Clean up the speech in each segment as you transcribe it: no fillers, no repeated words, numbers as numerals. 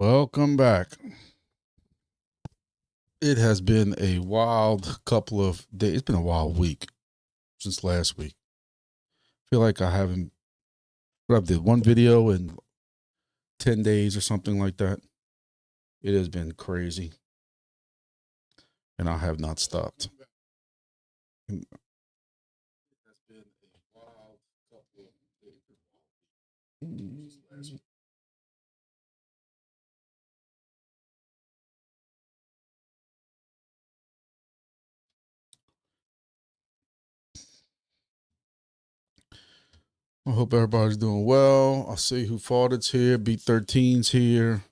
Welcome back. It has been a wild couple of days. It's been a wild week since last week. I feel like I haven't put up one video in 10 days or something like that. It has been crazy. And I have not stopped. It has been a wild couple of days. I hope everybody's doing well. I see who fought it's here. Beat 13's here.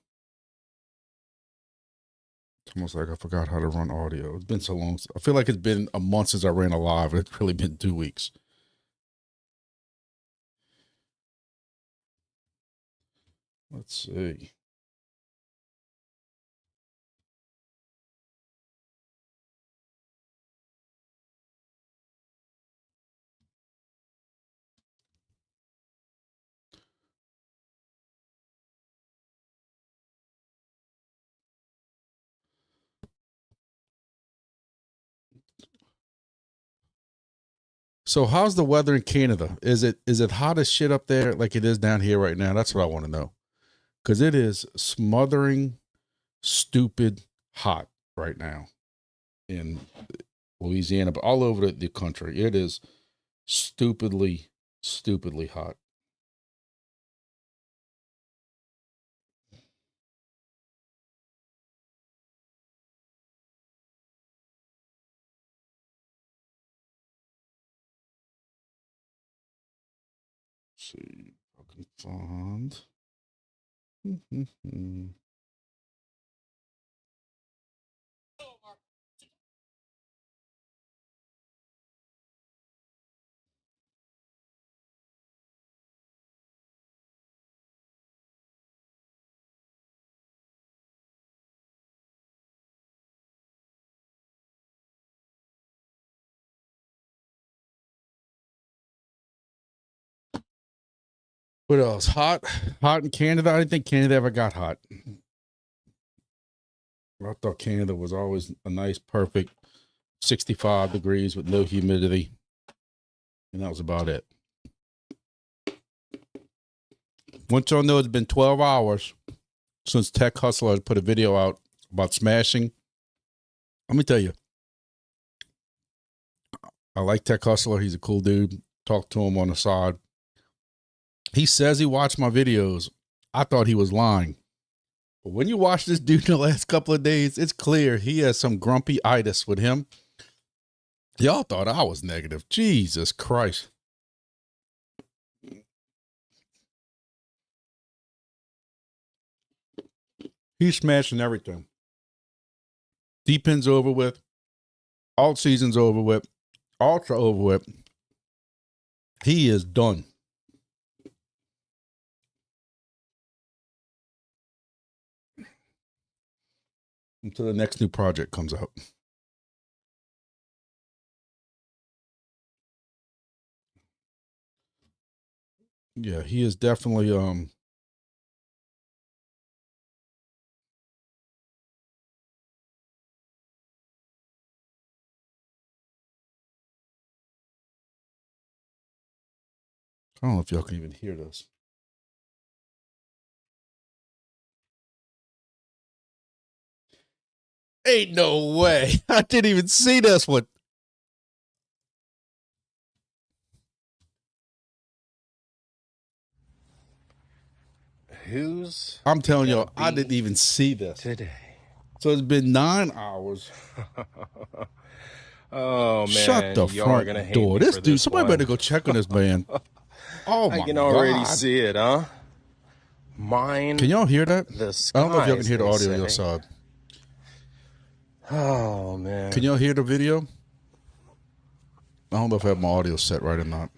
It's almost like I forgot how to run audio. It's been so long. I feel like it's been a month since I ran a live. It's really been 2 weeks. Let's see. So how's the weather in Canada? Is it hot as shit up there like it is down here right now? That's what I want to know. Because it is smothering, stupid hot right now in Louisiana, but all over the country. It is stupidly hot. Let's see if I can find. What else? Hot in Canada? I didn't think Canada ever got hot. I thought Canada was always a nice, perfect 65 degrees with no humidity. And that was about it. Once y'all know it's been 12 hours since Tech Hustler has put a video out about smashing. Let me tell you, I like Tech Hustler. He's a cool dude. Talk to him on the side. He says he watched my videos. I thought he was lying. But when you watch this dude in the last couple of days, it's clear he has some grumpy-itis with him. Y'all thought I was negative. Jesus Christ. He's smashing everything. Depin's over with. Alt season's over with. Ultra over with. He is done. Until the next new project comes out. Yeah, he is definitely I don't know if y'all can even hear this. Ain't no way. I didn't even see this one. I'm telling you, I didn't even see this today. So it's been 9 hours. Oh man! Shut the front door. This dude, somebody better go check on this man. Oh my God! I can already see it, huh? Mine. Can y'all hear that? The skies, I don't know if y'all can hear the audio on your side. Oh man! Can y'all hear the video? I don't know if I have my audio set right or not.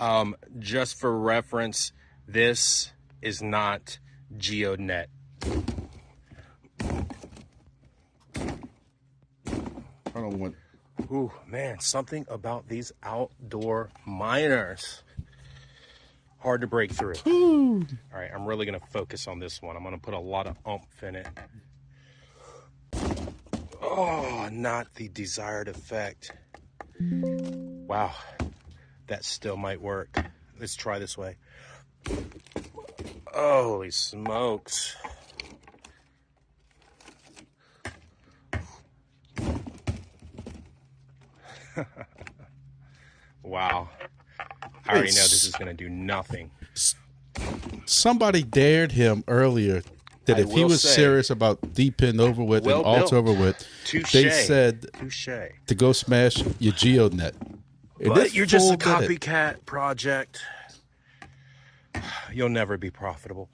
Just for reference, this is not GeoNet. I don't want. Ooh, man, something about these outdoor miners Hard to break through. Woo. All right, I'm really going to focus on this one. I'm going to put a lot of oomph in it. Oh, not the desired effect. Wow, that still might work. Let's try this way. Holy smokes. Wow. I already know this is going to do nothing. Somebody dared him earlier that if he was serious about Depin over with and alt over with, they said to go smash your GeoNet. But you're just a copycat project. You'll never be profitable.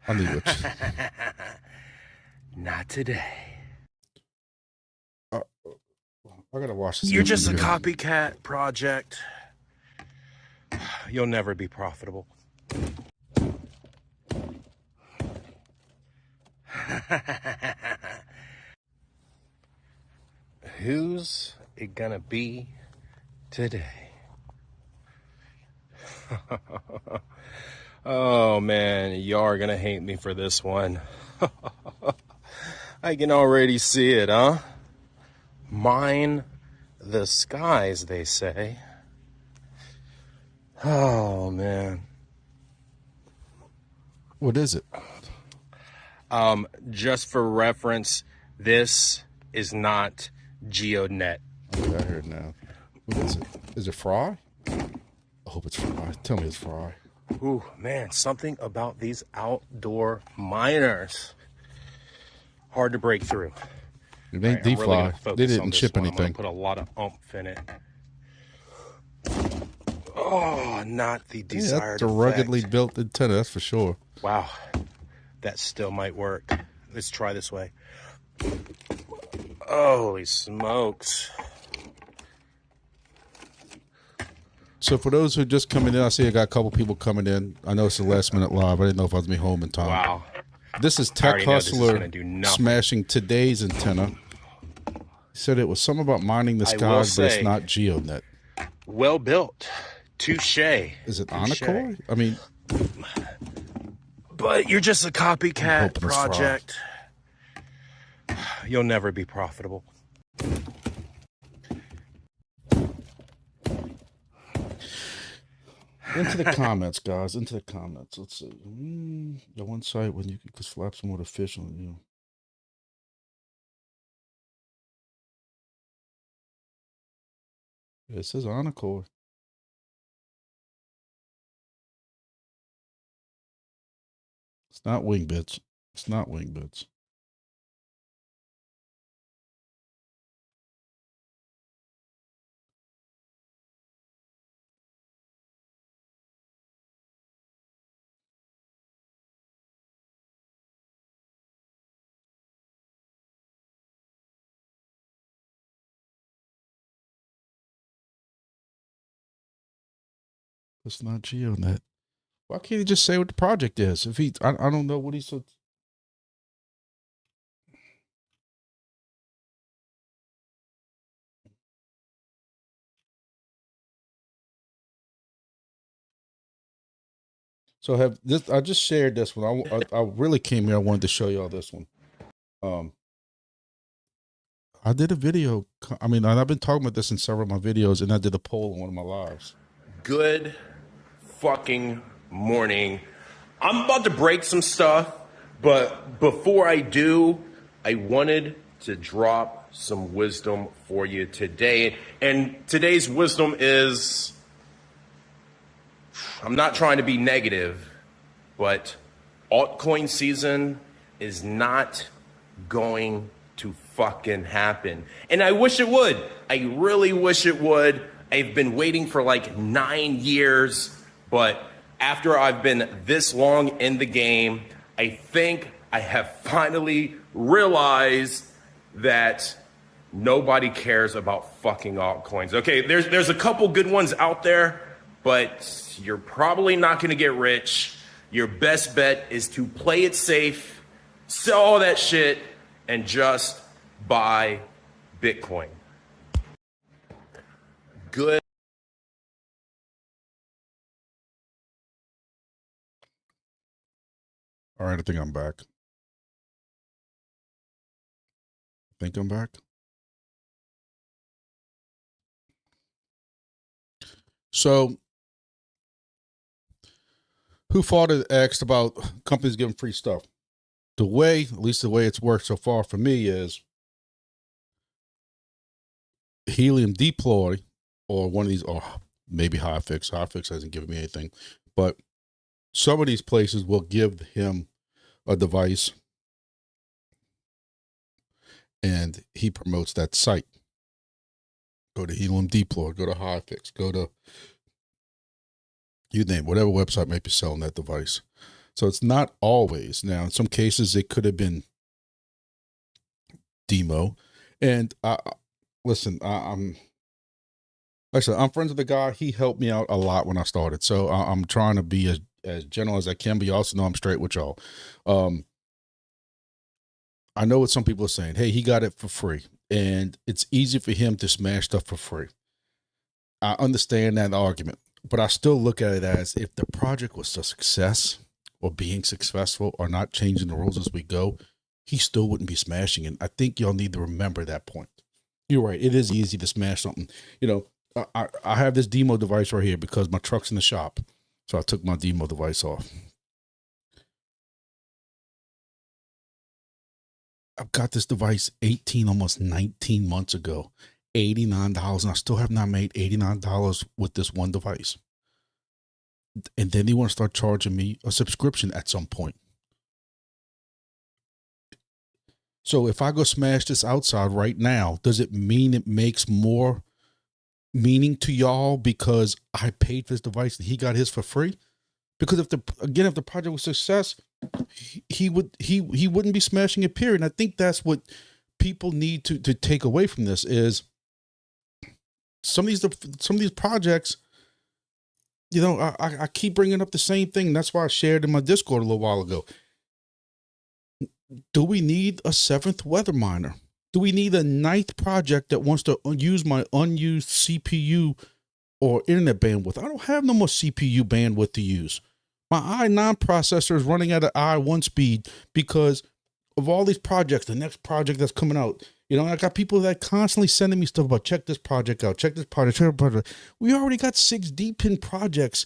I'll leave it. Not today. I gotta watch this. You're just a copycat project. You'll never be profitable. Who's it gonna be today? Oh man, y'all are gonna hate me for this one. I can already see it, huh? Mine the skies, they say. Oh man. What is it? Just for reference, this is not GeoNet. Okay, I heard now. What is it? Is it Fry? I hope it's Fry. Tell me it's Fry. Ooh, man, something about these outdoor miners. Hard to break through. It ain't D-Fly. They didn't ship anything. I'm gonna put a lot of oomph in it. Oh, not the desired that's a ruggedly built antenna, that's for sure. Wow, that still might work. Let's try this way. Holy smokes. So for those who are just coming in, I see I got a couple people coming in. I know it's the last minute live. I didn't know if I was going to be home in time. Wow. This is Tech Hustler smashing today's antenna. He said it was something about mining the skies, but it's not GeoNet. Well built. Touche. Is it Honeygain? I mean... But you're just a copycat project. You'll never be profitable. Into the comments, guys. Into the comments. Let's see. The one site when you could slap some more official on you. It says Encore. It's not Wingbits. It's not Wingbits. It's not GeoNet. Why can't he just say what the project is? If he, I don't know what he's so. So have this? I just shared this one. I really came here. I wanted to show y'all this one. I did a video. I mean, I've been talking about this in several of my videos, and I did a poll on one of my lives. Good fucking morning. I'm about to break some stuff, but before I do, I wanted to drop some wisdom for you today. And today's wisdom is, I'm not trying to be negative, but altcoin season is not going to fucking happen. And I wish it would. I really wish it would. I've been waiting for like 9 years, but after I've been this long in the game, I think I have finally realized that nobody cares about fucking altcoins. Okay, there's a couple good ones out there, but you're probably not gonna get rich. Your best bet is to play it safe, sell all that shit, and just buy Bitcoin. good. All right, I think I'm back. Think I'm back. So, who fought it asked about companies giving free stuff. The way, at least the way it's worked so far for me, is Helium Deploy or one of these, or maybe Hotfix. Hotfix hasn't given me anything, but some of these places will give him a device and he promotes that site. Go to Helium Deploy, go to Hotfix, go to, you name whatever website might be selling that device. So it's not always. Now, in some cases, it could have been demo. And listen, I'm friends with the guy. He helped me out a lot when I started. So I'm trying to be as gentle as I can, but you also know I'm straight with y'all. I know what some people are saying. Hey, he got it for free. And it's easy for him to smash stuff for free. I understand that argument, but I still look at it as if the project was a success or being successful or not changing the rules as we go, he still wouldn't be smashing it. I think y'all need to remember that point. You're right. It is easy to smash something. You know, I have this demo device right here because my truck's in the shop. So I took my demo device off. I've got this device 18, almost 19 months ago, $89, and I still have not made $89 with this one device. And then they want to start charging me a subscription at some point. So if I go smash this outside right now, does it mean it makes more meaning to y'all because I paid for this device and he got his for free? Because if the project was a success, he wouldn't be smashing it, period. And I think that's what people need to take away from this is some of these projects, you know, I keep bringing up the same thing. That's why I shared in my Discord a little while ago. Do we need a 7th weather miner? Do we need a 9th project that wants to use my unused CPU or internet bandwidth? I don't have no more CPU bandwidth to use. My i9 processor is running at an i1 speed because of all these projects, the next project that's coming out. You know, I got people that constantly sending me stuff about check this project out, check this project. We already got 6 Depin projects.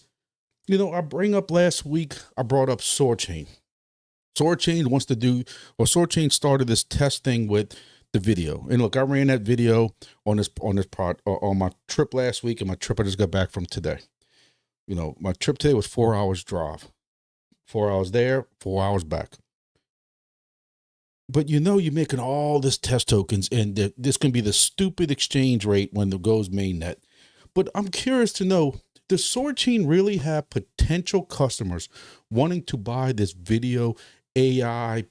You know, I brought up Soarchain. Soarchain started this test thing with the video. And look, I ran that video on my trip last week and my trip I just got back from today. You know, my trip today was 4 hours drive, 4 hours there, 4 hours back. But you know, you're making all this test tokens and this can be the stupid exchange rate when it goes mainnet. But I'm curious to know, does Soarchain really have potential customers wanting to buy this video AI,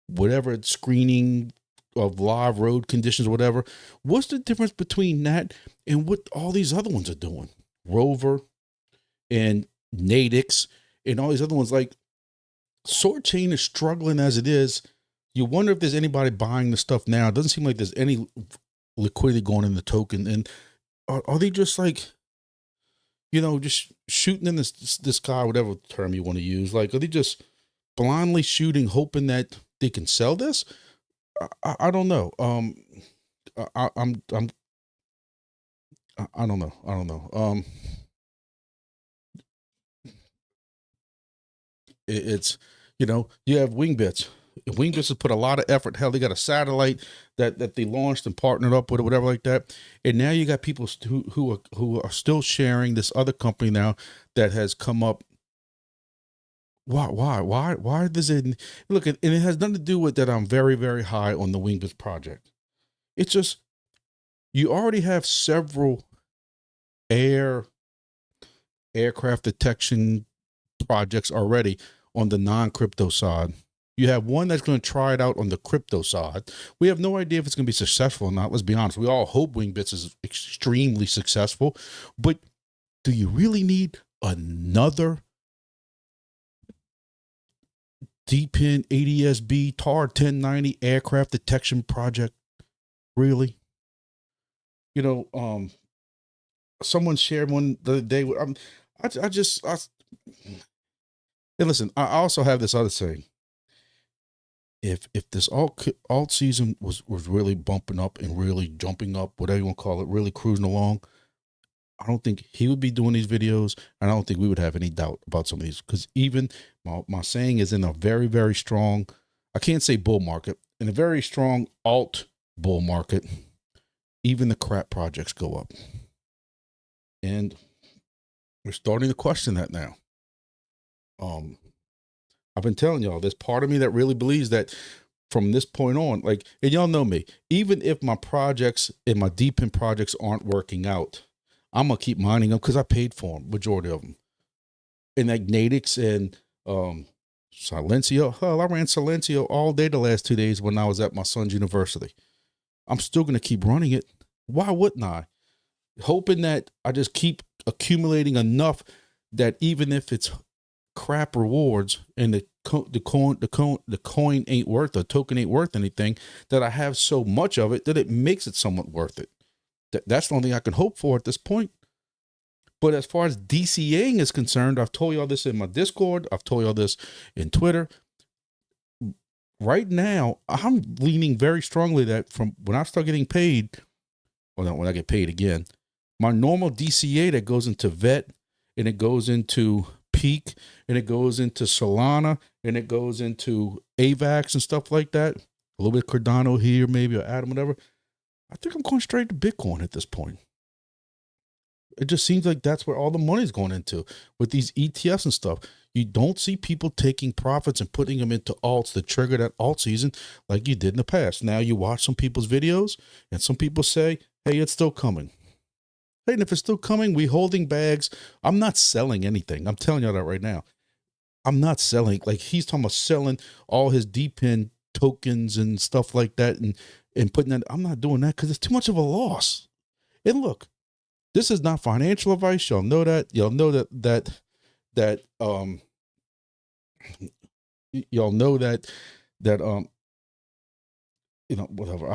whatever it's screening of live road conditions, whatever? What's the difference between that and what all these other ones are doing? Rover and Nadix and all these other ones. Like, Soarchain is struggling as it is. You wonder if there's anybody buying the stuff now. It doesn't seem like there's any liquidity going in the token. And are they just like, you know, just shooting in the sky, whatever term you want to use? Like, are they just blindly shooting, hoping that they can sell this? I don't know. I don't know. It's, you know, you have Wingbits. Wingbits has put a lot of effort. Hell, they got a satellite that they launched and partnered up with or whatever like that. And now you got people who are still sharing this other company now that has come up. Why does it look? And it has nothing to do with that. I'm very, very high on the Wingbits project. It's just, you already have several aircraft detection projects already on the non-crypto side. You have one that's going to try it out on the crypto side. We have no idea if it's going to be successful or not. Let's be honest. We all hope Wingbits is extremely successful, but do you really need another Depin ADSB TAR 1090 aircraft detection project? Really? You know, someone shared one the other day. And listen, I also have this other saying. If this alt season was really bumping up and really jumping up, whatever you want to call it, really cruising along, I don't think he would be doing these videos, and I don't think we would have any doubt about some of these, because even my saying is in a very, very strong, I can't say bull market, in a very strong alt bull market, even the crap projects go up. And we're starting to question that now. I've been telling y'all, there's part of me that really believes that from this point on, like, and y'all know me, even if my projects and my Depin projects aren't working out, I'm going to keep mining them because I paid for them, majority of them. And like Nadix and Silencio, hell, I ran Silencio all day the last 2 days when I was at my son's university. I'm still going to keep running it. Why wouldn't I? Hoping that I just keep accumulating enough that even if it's crap rewards and the coin ain't worth, the token ain't worth anything, that I have so much of it that it makes it somewhat worth it. That's the only thing I can hope for at this point. But as far as DCAing is concerned, I've told y'all this in my Discord, I've told y'all this in Twitter. Right now, I'm leaning very strongly that from when I start getting paid, well, not when I get paid again, my normal DCA that goes into Vet, and it goes into Peak, and it goes into Solana, and it goes into AVAX and stuff like that, a little bit of Cardano here, maybe, or Atom, whatever. I think I'm going straight to Bitcoin at this point. It just seems like that's where all the money's going into with these ETFs and stuff. You don't see people taking profits and putting them into alts to trigger that alt season like you did in the past. Now you watch some people's videos and some people say, hey, it's still coming. Hey, and if it's still coming, we holding bags. I'm not selling anything. I'm telling you that right now. I'm not selling. Like, he's talking about selling all his Depin tokens and stuff like that and putting that. I'm not doing that because it's too much of a loss. And look, this is not financial advice. Y'all know that. Y'all know that y'all know that you know, whatever.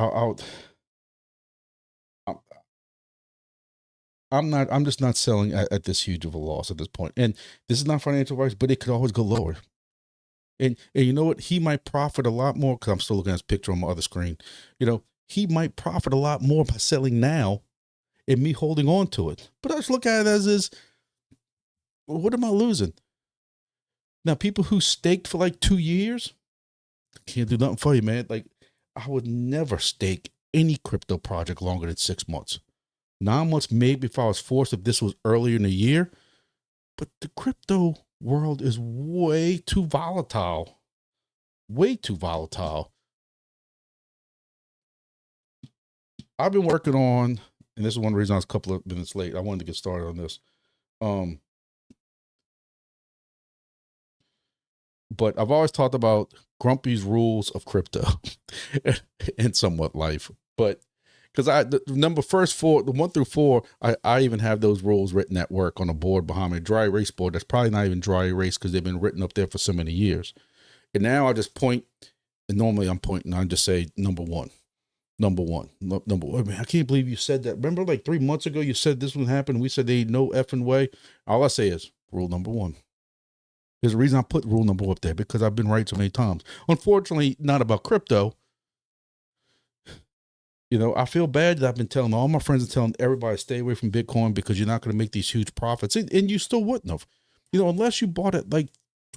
I'm just not selling at this huge of a loss at this point. And this is not financial advice, but it could always go lower. And you know what? He might profit a lot more, because I'm still looking at his picture on my other screen. You know, he might profit a lot more by selling now and me holding on to it. But I just look at it as is, what am I losing? Now, people who staked for like 2 years, can't do nothing for you, man. Like, I would never stake any crypto project longer than 6 months. 9 months, maybe if I was forced, if this was earlier in the year. But the crypto world is way too volatile. Way too volatile. I've been working on, and this is one reason I was a couple of minutes late. I wanted to get started on this. But I've always talked about Grumpy's rules of crypto and somewhat life. But because the 1 through 4, I even have those rules written at work on a board behind me, a dry erase board. That's probably not even dry erase because they've been written up there for so many years. And now I just point, and normally I'm pointing, I just say number one. Number one. Man, I can't believe you said that. Remember like 3 months ago, you said this would happen. We said there ain't no effing way. All I say is rule number 1. There's a reason I put rule number 1 up there, because I've been right so many times. Unfortunately, not about crypto. You know, I feel bad that I've been telling all my friends and telling everybody stay away from Bitcoin because you're not going to make these huge profits. And you still wouldn't have, you know, unless you bought it like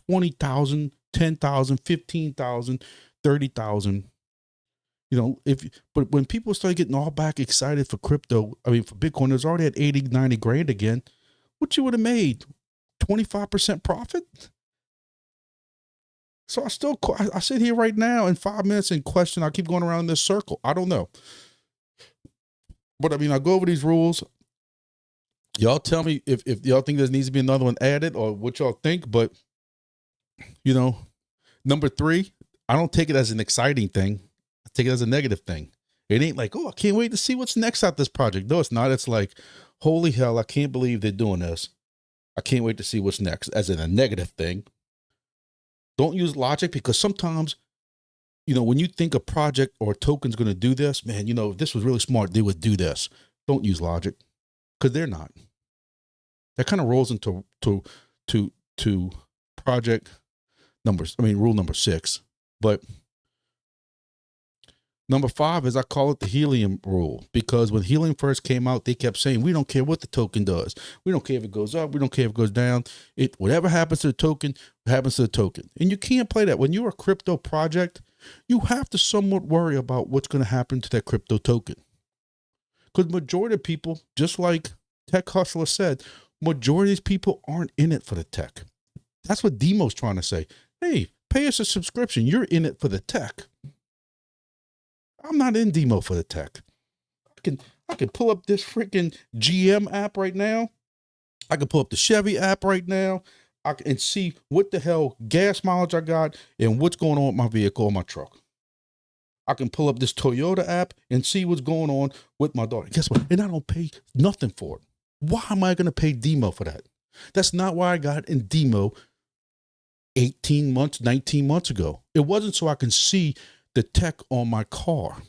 20,000, 10,000, 15,000, 30,000. You know, but when people start getting all back excited for crypto, I mean, for Bitcoin, it's already at 80, 90 grand again. What you would have made? 25% profit? So I sit here right now in 5 minutes and question. I keep going around in this circle. I don't know. But I mean, I go over these rules. Y'all tell me if y'all think there needs to be another one added or what y'all think. But, you know, number 3, I don't take it as an exciting thing. I take it as a negative thing. It ain't like, oh, I can't wait to see what's next out this project. No, it's not. It's like, holy hell, I can't believe they're doing this. I can't wait to see what's next, as in a negative thing. Don't use logic, because sometimes, you know, when you think a project or a token's going to do this, man, you know, if this was really smart, they would do this. Don't use logic. because they're not. That kind of rolls into project numbers. I mean, rule number 6, but number 5 is I call it the helium rule, because when helium first came out, they kept saying, we don't care what the token does. We don't care if it goes up. We don't care if it goes down. Whatever happens to the token, happens to the token. And you can't play that. When you're a crypto project, you have to somewhat worry about what's going to happen to that crypto token. Because majority of people, just like Tech Hustler said, majority of these people aren't in it for the tech. That's what Demo's trying to say. Hey, pay us a subscription. You're in it for the tech. I'm not in Demo for the tech. I can pull up this freaking GM app right now. I can pull up the Chevy app right now. And see what the hell gas mileage I got and what's going on with my vehicle or my truck. I can pull up this Toyota app and see what's going on with my daughter. Guess what? And I don't pay nothing for it. Why am I going to pay Demo for that? That's not why I got in Demo 18 months, 19 months ago. It wasn't so I can see the tech on my car.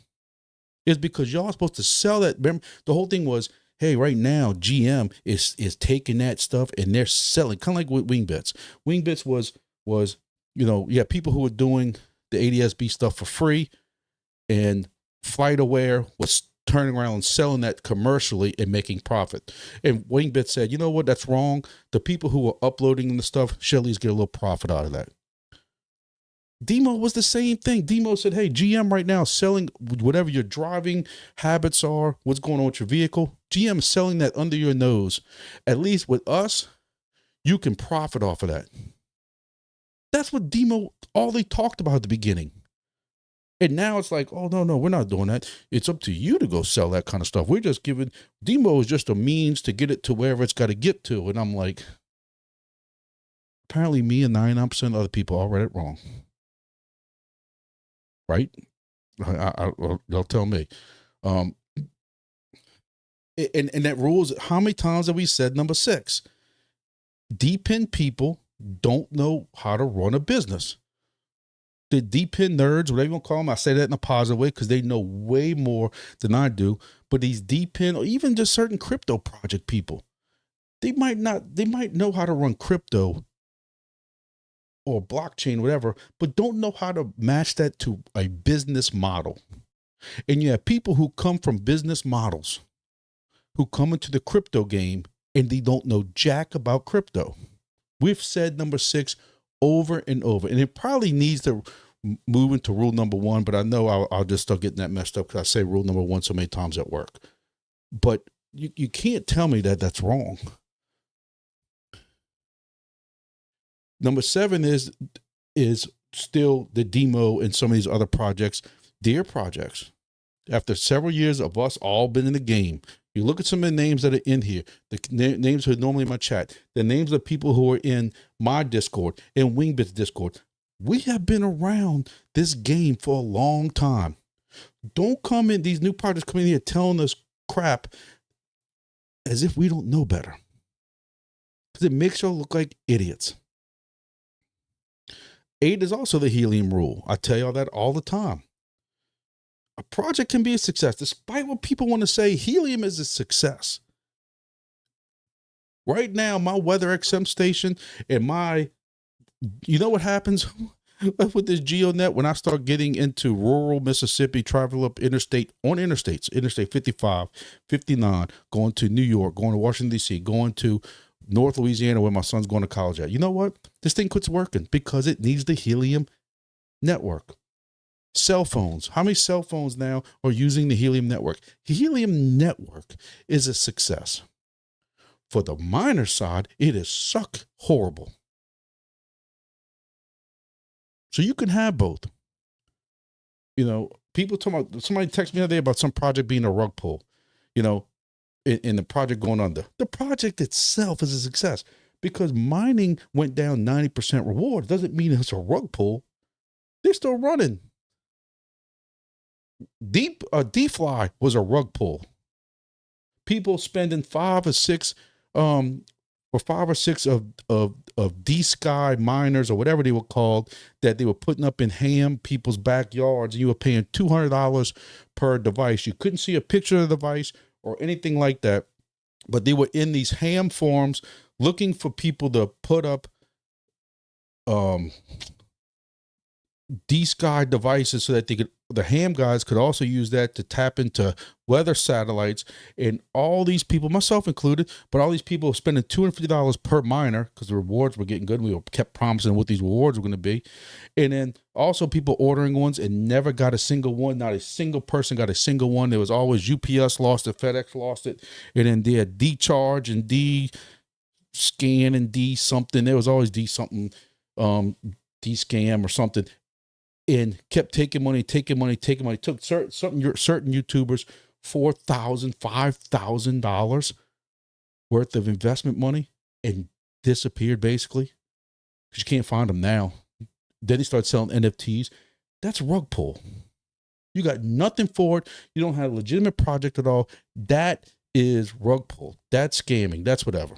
It's because y'all are supposed to sell that. Remember, the whole thing was, hey, right now GM is taking that stuff and they're selling, kind of like with Wingbits. Wingbits was people who were doing the ADSB stuff for free, and FlightAware was turning around and selling that commercially and making profit. And Wingbits said, you know what, that's wrong. The people who are uploading the stuff should at least get a little profit out of that. Demo was the same thing. Demo said, hey, GM right now selling whatever your driving habits are, what's going on with your vehicle. GM is selling that under your nose. At least with us, you can profit off of that. That's what Demo, all they talked about at the beginning. And now it's like, oh, no, we're not doing that. It's up to you to go sell that kind of stuff. We're just giving, Demo is just a means to get it to wherever it's got to get to. And I'm like, apparently me and 99% of other people all read it wrong. Right? They'll tell me. And that rules, how many times have we said number 6? Depin people don't know how to run a business. The Depin nerds, whatever you want to call them, I say that in a positive way because they know way more than I do. But these Depin, or even just certain crypto project people, they might know how to run crypto or blockchain, whatever, but don't know how to match that to a business model. And you have people who come from business models who come into the crypto game and they don't know jack about crypto. We've said number 6 over and over, and it probably needs to move into rule number 1, but I know I'll just start getting that messed up because I say rule number 1 so many times at work. But you can't tell me that that's wrong. Number 7 is still the Demo and some of these other projects, dear projects. After several years of us all been in the game, you look at some of the names that are in here, the names who are normally in my chat, the names of people who are in my Discord and Wingbits Discord. We have been around this game for a long time. Don't come in, these new projects come in here telling us crap as if we don't know better. Because it makes you look like idiots. 8 is also the helium rule. I tell y'all that all the time. A project can be a success. Despite what people want to say, helium is a success. Right now, my Weather XM station and you know what happens with this GeoNet when I start getting into rural Mississippi, travel up interstates, Interstate 55, 59, going to New York, going to Washington, D.C., going to North Louisiana where my son's going to college at. You know what? This thing quits working because it needs the helium network. Cell phones. How many cell phones now are using the helium network? The helium network is a success. For the miner side, it is suck horrible. So you can have both. You know, people talking about, somebody texted me the other day about some project being a rug pull, you know, in the project going under. The project itself is a success because mining went down 90% reward. Doesn't mean it's a rug pull. They're still running. DeFly was a rug pull. People spending 5 or 6 of D-Sky miners or whatever they were called that they were putting up in ham people's backyards. And you were paying $200 per device. You couldn't see a picture of the device or anything like that. but they were in these ham forums looking for people to put up D-Sky devices so that the ham guys could also use that to tap into weather satellites. And all these people, myself included, but all these people spending $250 per miner because the rewards were getting good. We kept promising what these rewards were going to be. And then also people ordering ones and never got a single one. Not a single person got a single one. There was always UPS lost it, FedEx lost it. And then they had D-Charge and D-Scan and D something. There was always D something, D-Scam or something. And kept taking money. Took certain YouTubers $4,000, $5,000 worth of investment money and disappeared basically because you can't find them now. Then he started selling NFTs. That's rug pull. You got nothing for it. You don't have a legitimate project at all. That is rug pull. That's scamming. That's whatever.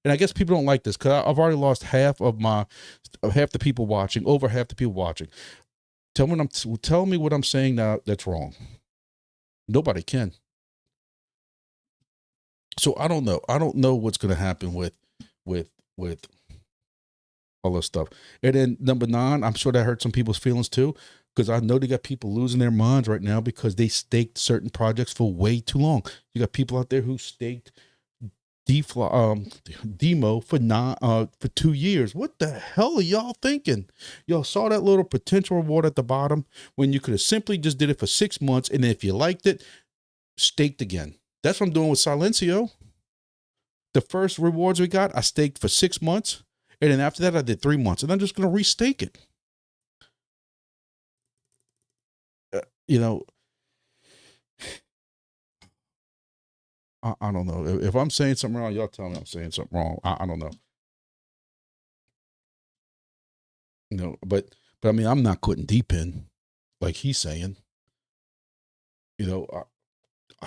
And I guess people don't like this because I've already lost half the people watching, over half the people watching. Tell me what I'm saying now that's wrong. Nobody can. So I don't know. I don't know what's going to happen with all this stuff. And then number 9, I'm sure that hurt some people's feelings too, because I know they got people losing their minds right now because they staked certain projects for way too long. You got people out there who staked demo for 2 years. What the hell are y'all thinking? Y'all saw that little potential reward at the bottom when you could have simply just did it for 6 months, and then if you liked it, staked again. That's what I'm doing with Silencio. The first rewards we got, I staked for 6 months, and then after that I did 3 months, and I'm just going to restake it. I don't know. If I'm saying something wrong, y'all tell me I'm saying something wrong. I don't know. But I mean, I'm not quitting Depin like he's saying. I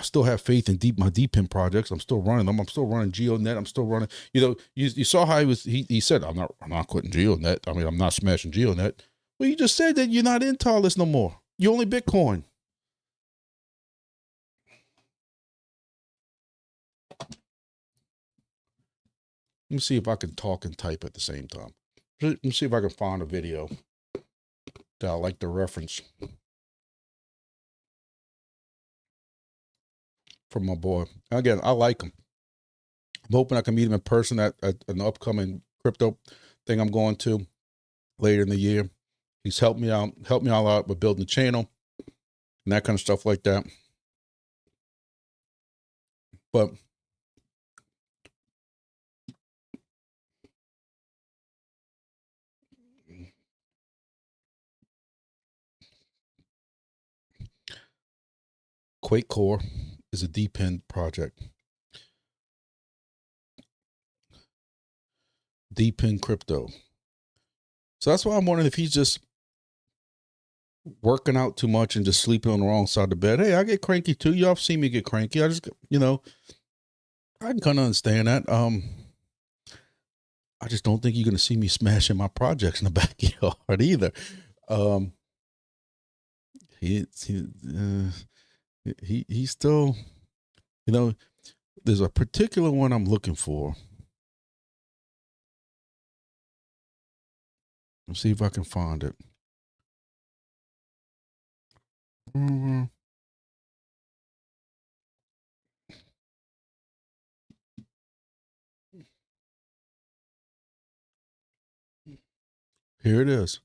still have faith in my Depin projects. I'm still running them. I'm still running GeoNet. I'm still running. You saw how he said, I'm not quitting GeoNet. I mean, I'm not smashing GeoNet. Well, you just said that you're not into all this no more. You only Bitcoin. Let me see if I can talk and type at the same time. Let me see if I can find a video that I like to reference from my boy. Again, I like him. I'm hoping I can meet him in person at an upcoming crypto thing I'm going to later in the year. He's helped me all out with building the channel and that kind of stuff like that. But Quake Core is a Depin project. Depin Crypto. So that's why I'm wondering if he's just working out too much and just sleeping on the wrong side of the bed. Hey, I get cranky too. Y'all have seen me get cranky. I just, I can kind of understand that. I just don't think you're going to see me smashing my projects in the backyard either. He's still, there's a particular one I'm looking for. Let's see if I can find it. Here it is.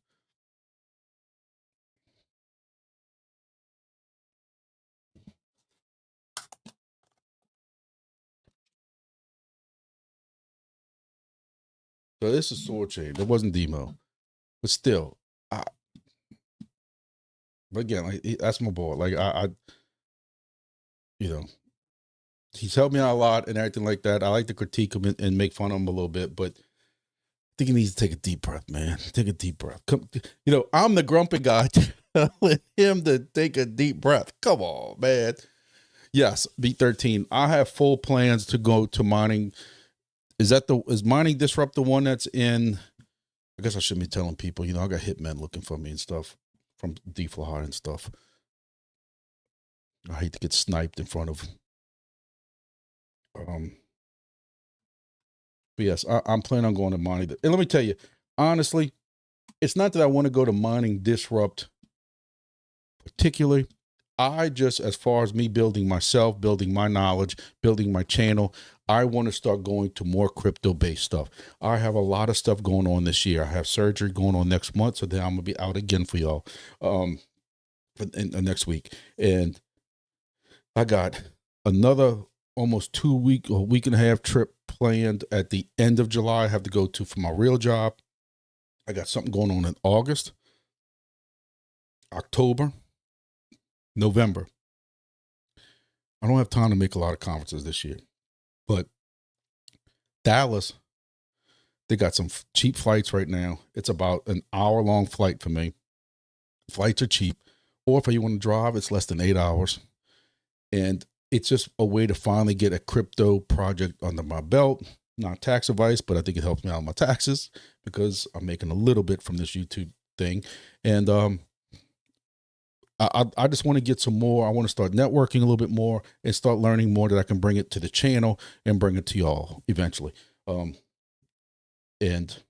So this is Soarchain. It wasn't demo, but still, but again, that's my boy. Like he's helped me out a lot and everything like that. I like to critique him and make fun of him a little bit, but I think he needs to take a deep breath, man. Take a deep breath. Come, I'm the grumpy guy telling him to take a deep breath. Come on, man. Yes, B13. I have full plans to go to mining. Is Mining Disrupt the one that's in? I guess I shouldn't be telling people. I got hitmen looking for me and stuff from DeFly and stuff. I hate to get sniped in front of But yes, I'm planning on going to mining. And let me tell you, honestly, it's not that I want to go to mining disrupt particularly. I just, as far as me building myself, building my knowledge, building my channel, I want to start going to more crypto-based stuff. I have a lot of stuff going on this year. I have surgery going on next month, so then I'm gonna be out again for y'all next week. And I got another almost 2 week or week and a half trip planned at the end of July. I have to go to for my real job. I got something going on in August, October, November. I don't have time to make a lot of conferences this year, but Dallas, they got some cheap flights right now. It's about an hour-long flight for me. Flights are cheap, or if you want to drive, it's less than 8 hours. And it's just a way to finally get a crypto project under my belt. Not tax advice, but I think it helps me out with my taxes because I'm making a little bit from this YouTube thing. And I just want to get some more. I want to start networking a little bit more and start learning more that I can bring it to the channel and bring it to y'all eventually. And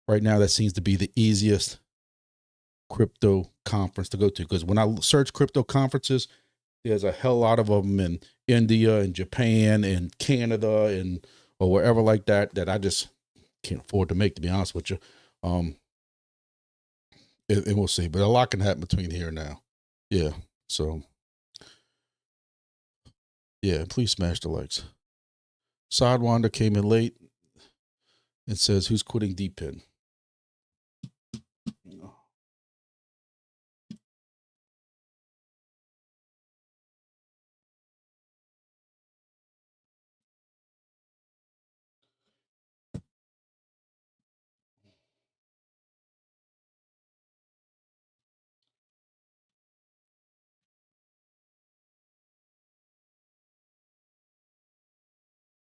right now that seems to be the easiest crypto conference to go to, because when I search crypto conferences, there's a hell lot of them in India and Japan and Canada and or wherever like that I just can't afford to make, to be honest with you. And we'll see, but a lot can happen between here and now. Yeah. So yeah, please smash the likes. Sidewinder came in late. It says, who's quitting Depin?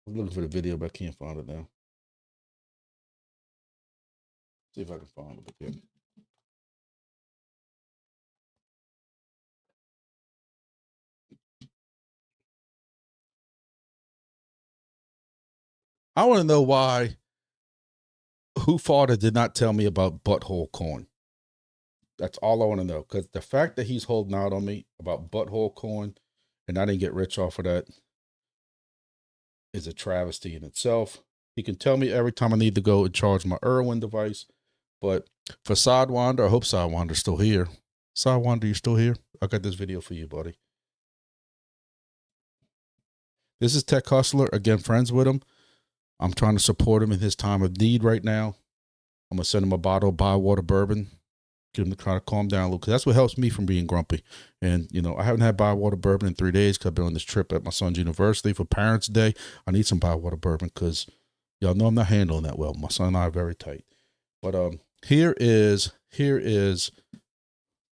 I'm looking for the video, but I can't find it now. See if I can find it again. I want to know who father did not tell me about butthole coin. That's all I want to know, because the fact that he's holding out on me about butthole coin and I didn't get rich off of that is a travesty in itself. He can tell me every time I need to go and charge my Irwin device. But for Sidewinder, I hope Sidewander's still here. Sidewinder, you still here? I got this video for you, buddy. This is Tech Hustler. Again, friends with him. I'm trying to support him in his time of need right now. I'm going to send him a bottle of Bywater bourbon. Get him to try to calm down a little, because that's what helps me from being grumpy. And, you know, I haven't had Bywater bourbon in 3 days because I've been on this trip at my son's university for Parents' Day. I need some Bywater bourbon because y'all know I'm not handling that well. My son and I are very tight. But here is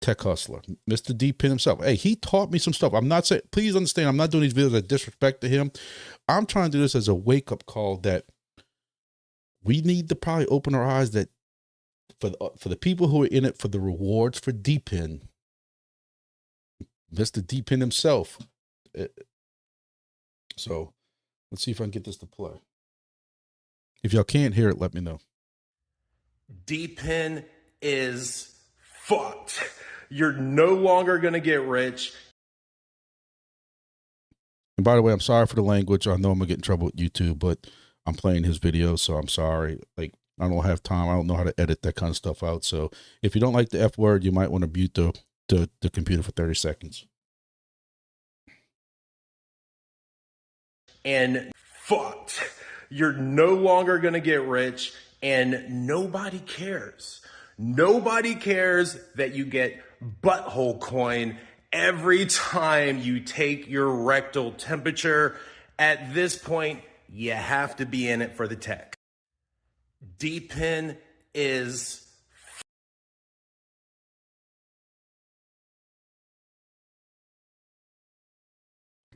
Tech Hustler, Mr. Depin himself. Hey, he taught me some stuff. I'm not saying, please understand, I'm not doing these videos as disrespect to him. I'm trying to do this as a wake-up call that we need to probably open our eyes that for the people who are in it for the rewards for Depin, Mr. Depin himself. So let's see if I can get this to play. If y'all can't hear it, let me know. Depin is fucked. You're no longer going to get rich. And by the way, I'm sorry for the language. I know I'm going to get in trouble with YouTube, but I'm playing his video, so I'm sorry. Like, I don't have time. I don't know how to edit that kind of stuff out. So if you don't like the F word, you might want to mute the computer for 30 seconds. And fucked. You're no longer going to get rich, and nobody cares. Nobody cares that you get butthole coin every time you take your rectal temperature. At this point, you have to be in it for the tech. Depin is...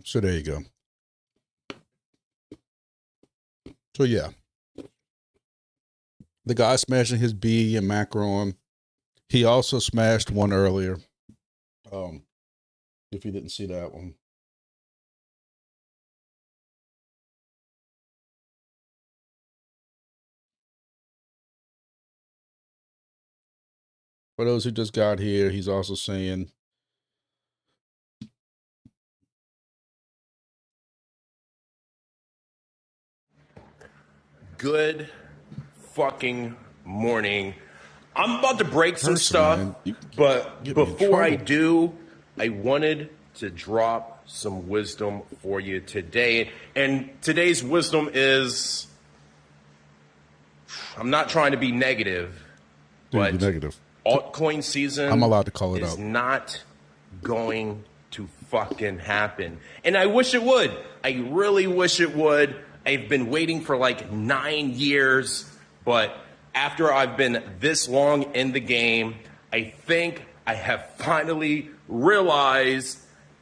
So there you go. So yeah, the guy smashing his B and Macron. He also smashed one earlier. If you didn't see that one. for those who just got here, he's also saying, good fucking morning. I'm about to break some stuff, but before I do, I wanted to drop some wisdom for you today. And today's wisdom is, I'm not trying to be negative, but negative. altcoin season I'm allowed to call it is out. not going to fucking happen. And I wish it would. I really wish it would. I've been waiting for like 9 years, but after I've been this long in the game, I think I have finally realized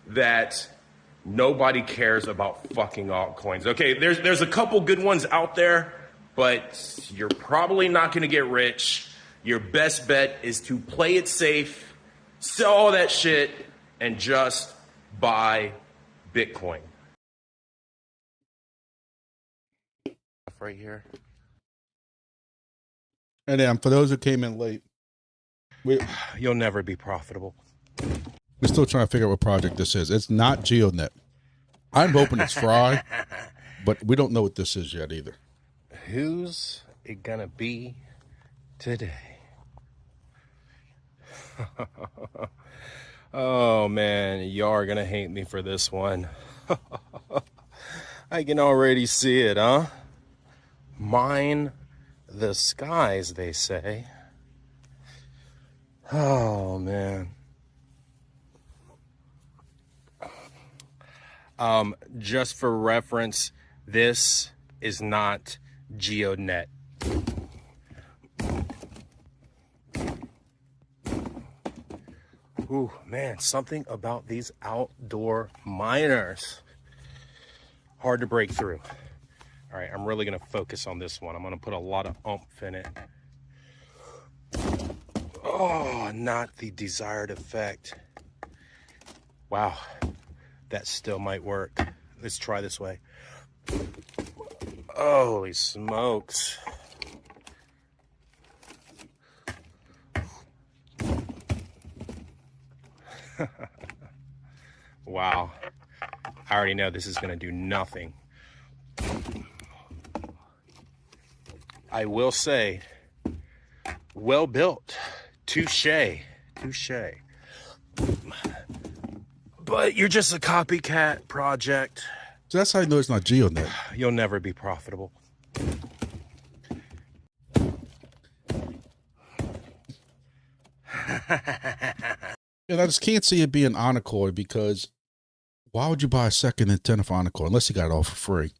that nobody cares about fucking altcoins. Okay, there's a couple good ones out there, but you're probably not going to get rich. Your best bet is to play it safe, sell all that shit, and just buy Bitcoin. Right here. And then for those who came in late, you'll never be profitable. We're still trying to figure out what project this is. It's not GeoNet. I'm hoping it's Fry, but we don't know what this is yet either. Who's it gonna be today? Oh man, y'all are gonna hate me for this one. I can already see it, huh? Mine the skies, they say. Oh man. Just for reference, this is not GeoNet. Ooh, man, something about these outdoor miners. Hard to break through. All right, I'm really gonna focus on this one. I'm gonna put a lot of oomph in it. Oh, not the desired effect. Wow, that still might work. Let's try this way. Holy smokes. Wow, I already know this is gonna do nothing. I will say, well built, touche. But you're just a copycat project. So that's how you know it's not GeoNet. You'll never be profitable. And I just can't see it being Honeygain, because why would you buy a second antenna for Honeygain unless you got it all for free?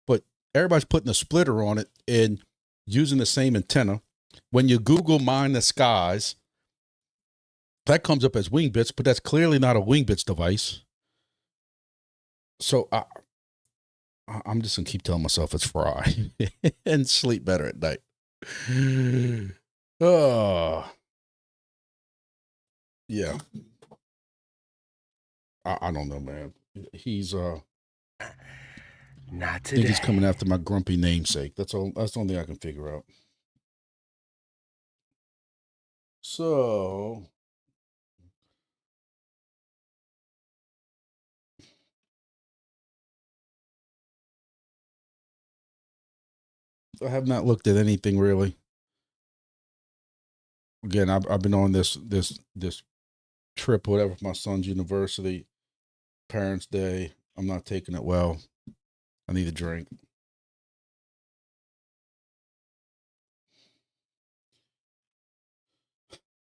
But everybody's putting a splitter on it and using the same antenna. When you Google Mine the Skies, that comes up as Wingbits, but that's clearly not a Wingbits device. So I'm just going to keep telling myself it's Fry and sleep better at night. Oh, yeah. I don't know, man. He's not today. I think he's coming after my grumpy namesake. That's all. That's the only thing I can figure out. So I have not looked at anything really. Again, I've been on this trip, whatever, for my son's university, Parents' Day. I'm not taking it well. I need a drink.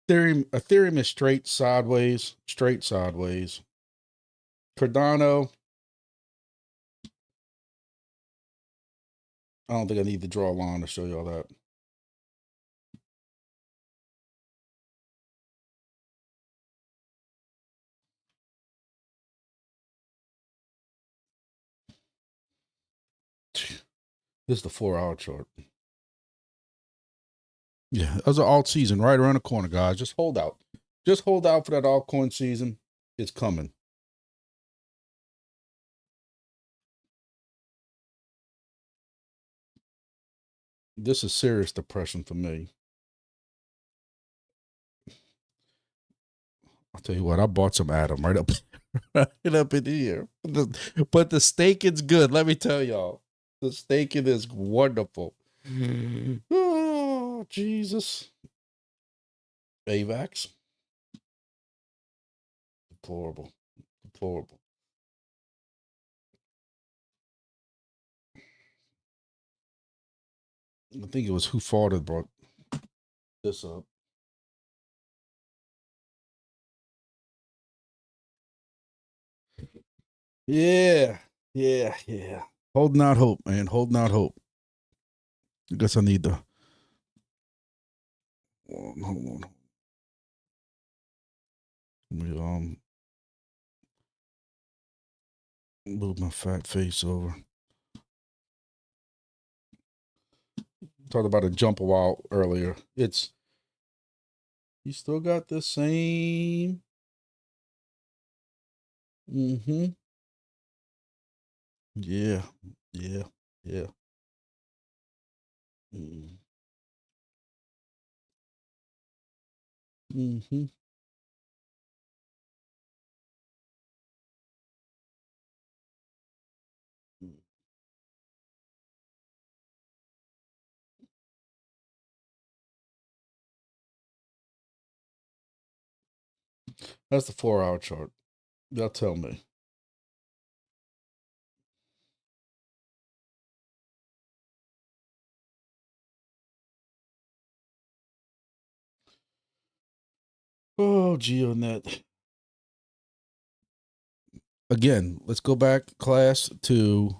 Ethereum is straight sideways. Cardano, I don't think I need to draw a line to show you all that. This is the 4-hour chart. Yeah, that's an alt season right around the corner, guys. Just hold out. Just hold out for that altcoin season. It's coming. This is serious depression for me. I'll tell you what, I bought some Adam right up, right up in here. But the steaking's good. Let me tell y'all, the steaking is wonderful. Oh, Jesus. AVAX. Deplorable. Deplorable. I think it was Who Farted brought this up. Yeah. Yeah. Holding out hope, man. Holding out hope. I guess I need to. Hold on. Let me move my fat face over. Talked about a jump a while earlier. It's you still got the same. Mm-hmm. Yeah. Mm-hmm. That's the 4-hour chart. They'll tell me. Oh, GeoNet. Again, let's go back, class, to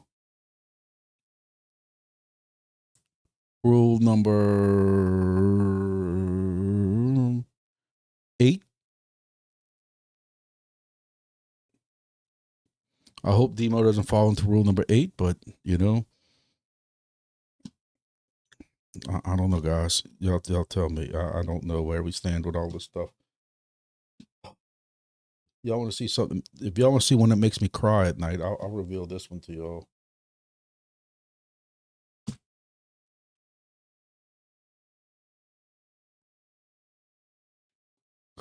rule number 8. I hope Demo doesn't fall into rule number 8, but you know, I don't know, guys. Y'all tell me. I don't know where we stand with all this stuff. Y'all want to see something? If y'all want to see one that makes me cry at night, I'll reveal this one to y'all.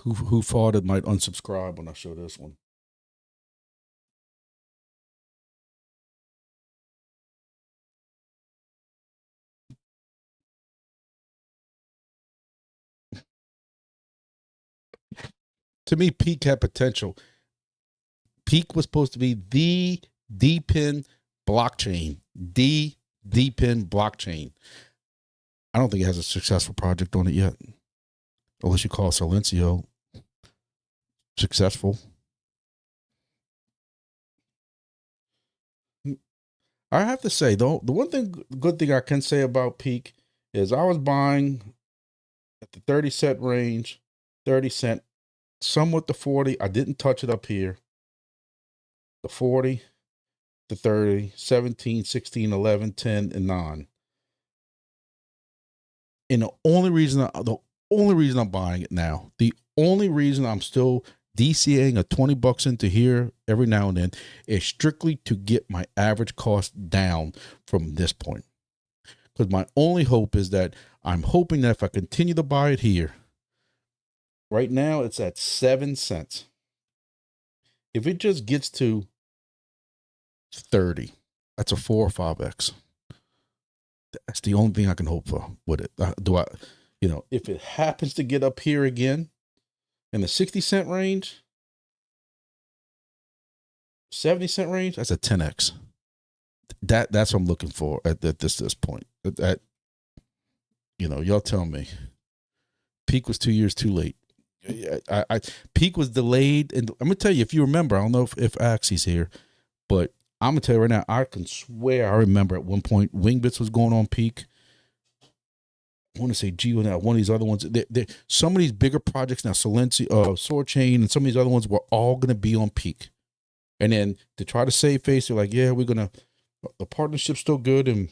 Who farted might unsubscribe when I show this one. To me, Peak had potential. Peak was supposed to be the Depin blockchain. The Depin blockchain. I don't think it has a successful project on it yet. Unless you call Silencio successful. I have to say, though, the one good thing I can say about Peak is I was buying at the 30-cent range, 30 cent, somewhat the 40. I didn't touch it up here. The 40, the 30, 17, 16, 11, 10, and 9. And the only reason I'm buying it now, the only reason I'm still DCAing a $20 into here every now and then is strictly to get my average cost down from this point. Because my only hope is that I'm hoping that if I continue to buy it here, right now it's at 7 cents. If it just gets to 30, that's a 4 or 5x. That's the only thing I can hope for with it. If it happens to get up here again in the 60-cent range, 70-cent range, that's a 10x. That's what I'm looking for at this point. Y'all tell me. Peak was 2 years too late. Peak was delayed, and I'm gonna tell you, if you remember, I don't know if Axie's here, but I'm gonna tell you right now, I can swear I remember at one point Wingbits was going on Peak. I want to say GeoNet, one of these other ones. Some of these bigger projects now, Silencio, Soarchain, and some of these other ones were all gonna be on Peak. And then to try to save face, they're like, yeah, the partnership's still good,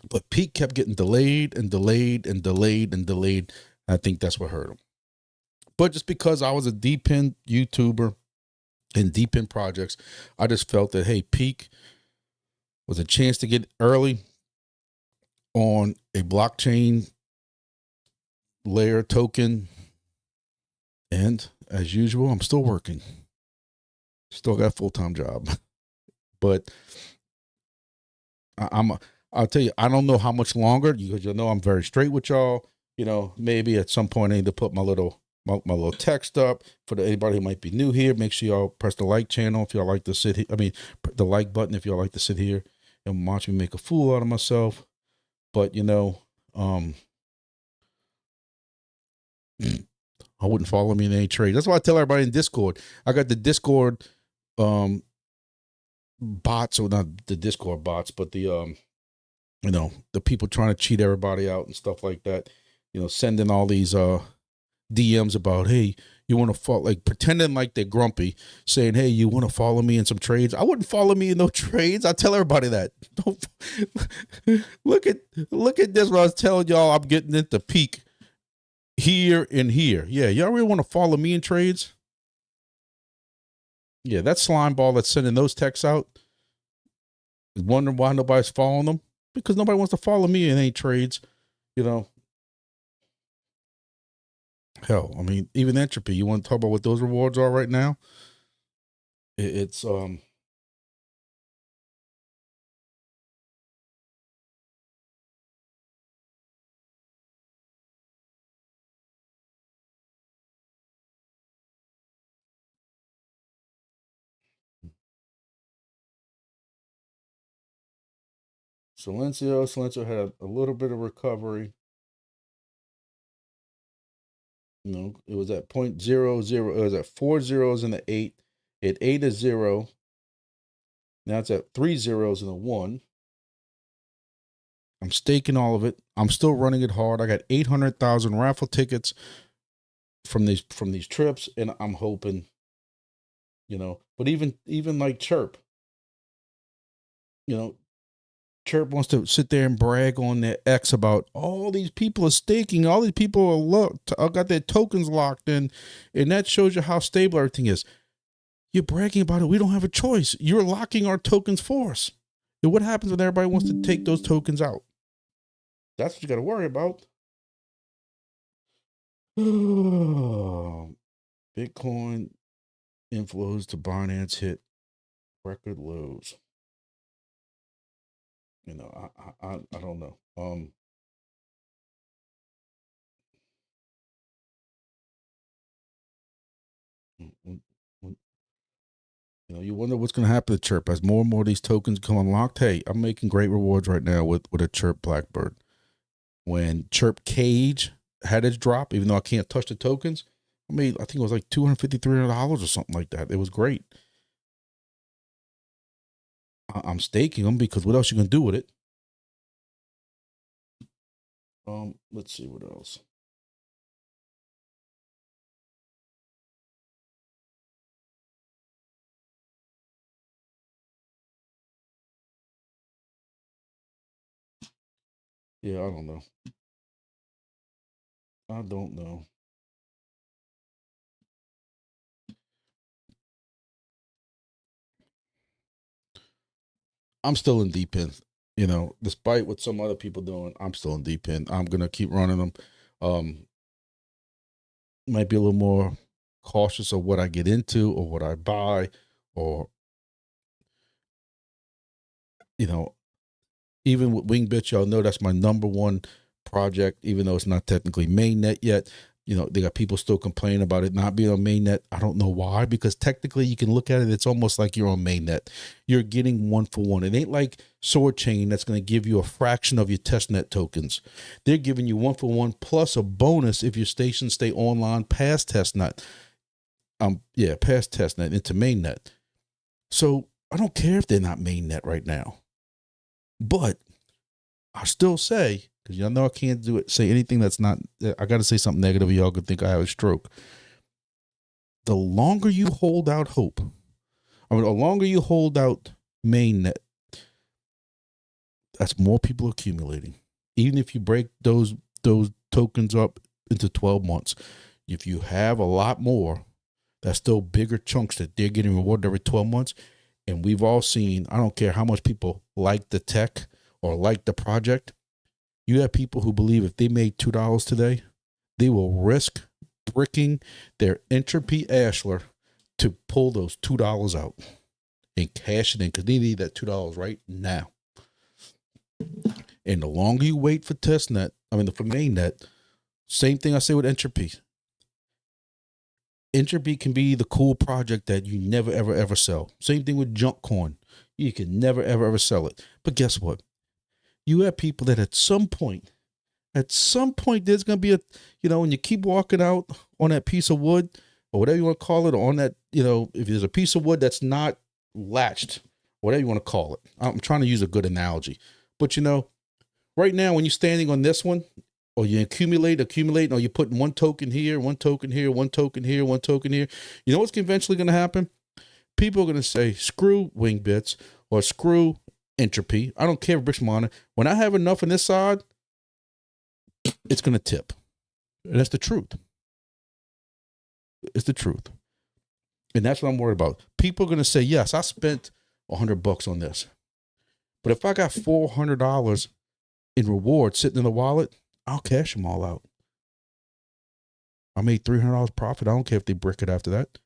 but Peak kept getting delayed and delayed and delayed and delayed. I think that's what hurt them. But just because I was a Depin YouTuber and Depin projects, I just felt that, hey, Peak was a chance to get early on a blockchain layer token, and as usual, I'm still working. Still got a full-time job. But I'll tell you, I don't know how much longer, because I'm very straight with y'all. Maybe at some point I need to put my little text up for anybody who might be new here. Make sure y'all press the like channel if y'all like to sit here. The like button if y'all like to sit here and watch me make a fool out of myself. But I wouldn't follow me in any trade. That's why I tell everybody in Discord. I got the Discord bots, or not the Discord bots, but the the people trying to cheat everybody out and stuff like that. Sending all these DMs about, hey, you want to follow, like pretending like they're grumpy, saying, hey, you want to follow me in some trades? I wouldn't follow me in no trades. I tell everybody that. Don't look at this. When I was telling y'all, I'm getting into peak here and here. Yeah, y'all really want to follow me in trades? Yeah, that slime ball that's sending those texts out is wondering why nobody's following them, because nobody wants to follow me in any trades. Hell, even Entropy, you want to talk about what those rewards are right now? It's Silencio had a little bit of recovery. It was at 0.00. It was at 4 zeros and an 8. It 8 a 0. Now it's at 3 zeros and a 1. I'm staking all of it. I'm still running it hard. I got 800,000 raffle tickets from these trips, and I'm hoping, but even like Chirp, Chirp wants to sit there and brag on their X about all these people are staking, all these people are got their tokens locked in, and that shows you how stable everything is. You're bragging about it. We don't have a choice. You're locking our tokens for us. And what happens when everybody wants to take those tokens out? That's what you got to worry about. Bitcoin inflows to Binance hit record lows. I don't know. You wonder what's going to happen to Chirp as more and more of these tokens come unlocked. Hey, I'm making great rewards right now with a Chirp Blackbird. When Chirp KAGE had its drop, even though I can't touch the tokens, I think it was like $250, $300 or something like that. It was great. I'm staking them because what else you going to do with it? Let's see what else. Yeah, I don't know. I'm still in Depin. Despite what some other people doing, I'm still in Depin. I'm gonna keep running them. Might be a little more cautious of what I get into or what I buy, or even with Wingbits, y'all know that's my number one project, even though it's not technically mainnet yet. They got people still complaining about it not being on mainnet. I don't know why, because technically you can look at it, it's almost like you're on mainnet. You're getting 1-for-1. It ain't like Soarchain that's going to give you a fraction of your testnet tokens. They're giving you 1-for-1 plus a bonus if your stations stay online past testnet. Past testnet into mainnet. So I don't care if they're not mainnet right now. But I still say, because y'all know I can't say anything that's not, I got to say something negative, y'all could think I have a stroke. The longer you hold out hope, the longer you hold out mainnet, that's more people accumulating. Even if you break those tokens up into 12 months, if you have a lot more, that's still bigger chunks that they're getting rewarded every 12 months. And we've all seen, I don't care how much people like the tech or like the project, you have people who believe if they made $2 today, they will risk bricking their Entropy Ashler to pull those $2 out and cash it in, because they need that $2 right now. And the longer you wait for testnet, for mainnet, same thing I say with Entropy. Entropy can be the cool project that you never, ever, ever sell. Same thing with junk coin. You can never, ever, ever sell it. But guess what? You have people that at some point, there's going to be when you keep walking out on that piece of wood or whatever you want to call it, on that, if there's a piece of wood that's not latched, whatever you want to call it. I'm trying to use a good analogy. But, right now when you're standing on this one, or you accumulate, or you're putting one token here, one token here, one token here, one token here. You know what's eventually going to happen? People are going to say, screw Wingbits or screw Entropy. I don't care if Bricks Monitor. When I have enough on this side, it's going to tip. And that's the truth. It's the truth. And that's what I'm worried about. People are going to say, yes, I spent $100 on this. But if I got $400 in reward sitting in the wallet, I'll cash them all out. I made $300 profit. I don't care if they brick it after that.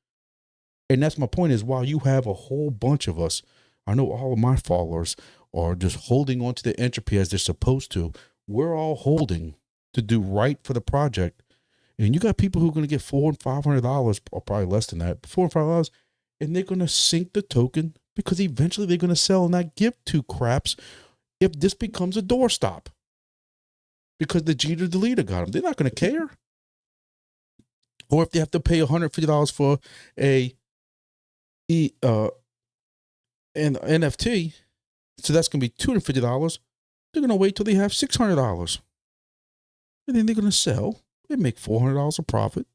And that's my point, is while you have a whole bunch of us, I know all of my followers are just holding on to the Entropy as they're supposed to. We're all holding to do right for the project. And you got people who are going to get $400 and $500, or probably less than that, $400 and $500, and they're going to sink the token because eventually they're going to sell and not give two craps if this becomes a doorstop. Because the Jeter deleter got them. They're not going to care. Or if they have to pay $150 for an NFT, so that's going to be $250, they're going to wait till they have $600. And then they're going to sell and make $400 of profit,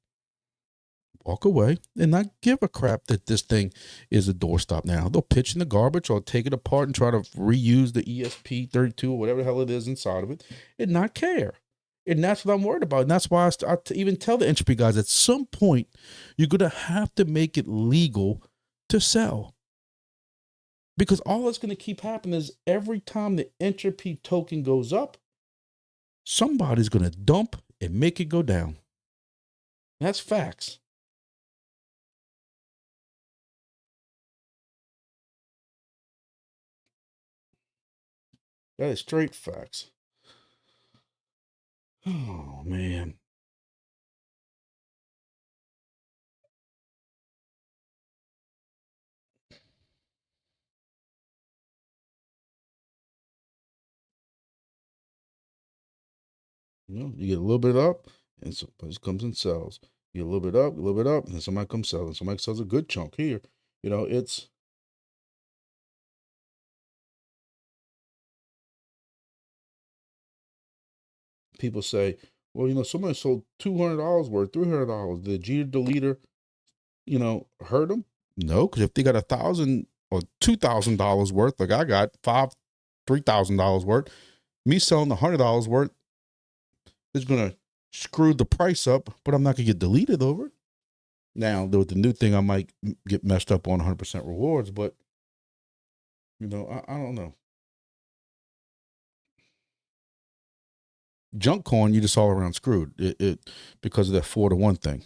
walk away, and not give a crap that this thing is a doorstop now. They'll pitch in the garbage or take it apart and try to reuse the ESP32 or whatever the hell it is inside of it and not care. And that's what I'm worried about. And that's why I even tell the Entropy guys, at some point, you're going to have to make it legal to sell. Because all that's going to keep happening is every time the Entropy token goes up, somebody's going to dump and make it go down. That's facts. That is straight facts. Oh, man. You get a little bit up, and somebody comes and sells. You get a little bit up, and then somebody comes selling. Somebody sells a good chunk here. It's... People say, well, somebody sold $200 worth, $300. The Jeter deleter, hurt them? No, because if they got $1,000 or $2,000 worth, like I got $3,000 worth, me selling $100 worth is going to screw the price up, but I'm not going to get deleted over it. Now, with the new thing, I might get messed up on 100% rewards, but, I don't know. Junk coin, you just all around screwed it because of that 4-to-1 thing.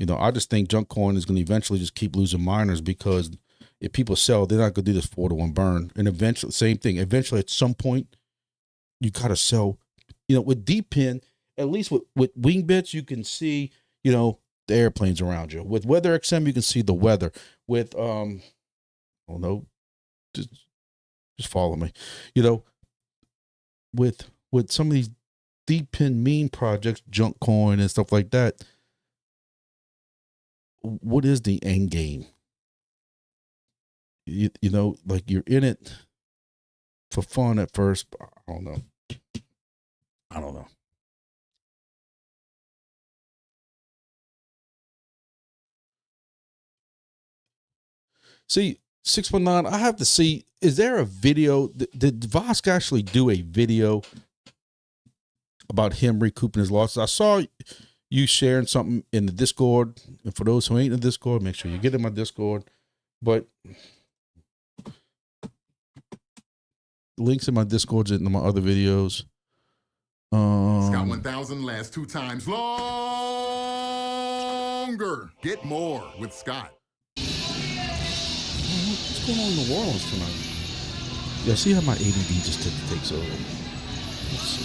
I just think junk coin is going to eventually just keep losing miners, because if people sell, they're not going to do this 4-to-1 burn. And eventually, same thing. Eventually, at some point, you got to sell. With Depin, at least with Wingbits, you can see, the airplanes around you. With Weather XM, you can see the weather. With just follow me. With some of these Depin meme projects, junk coin and stuff like that, what is the end game? Like you're in it for fun at first, but I don't know. See, 619, I have to see, is there a video? Did Vosk actually do a video about him recouping his losses? I saw you sharing something in the Discord. And for those who ain't in the Discord, make sure you get in my Discord. But links in my Discord and in my other videos. Scott 1000 lasts 2 times longer. Get more with Scott. What's going on in New Orleans tonight? Yeah, see how my ADD just takes over. Let's see.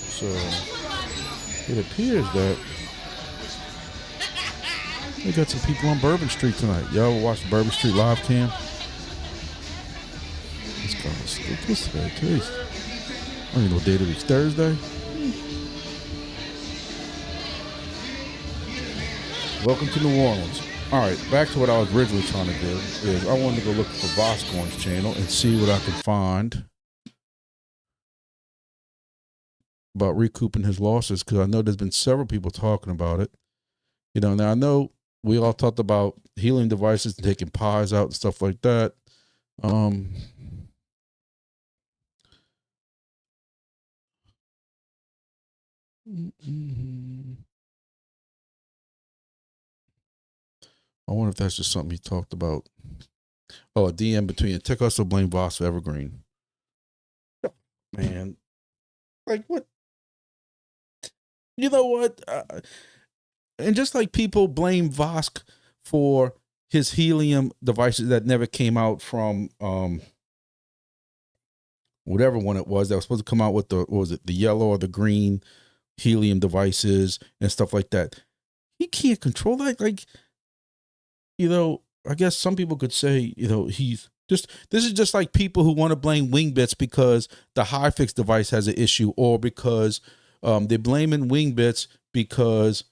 So it appears that we got some people on Bourbon Street tonight. Y'all watch the Bourbon Street live cam? What's today? Today's, I don't even know what day of the week. Thursday? Welcome to New Orleans. All right, back to what I was originally trying to do is I wanted to go look for Voscorn's channel and see what I can find about recouping his losses, because I know there's been several people talking about it. You know, now I know we all talked about healing devices and taking pies out and stuff like that. I wonder if that's just something he talked about. Oh, a DM between Tech Hustle blame Voss for Evergreen. Man, like what? You know what? And just like people blame Vosk for his helium devices that never came out from whatever one it was that was supposed to come out with the, what was it, the yellow or the green helium devices and stuff like that. He can't control that. Like, you know, I guess some people could say, you know, he's just, this is just like people who want to blame Wingbits because the HiFix device has an issue, or because they're blaming Wingbits because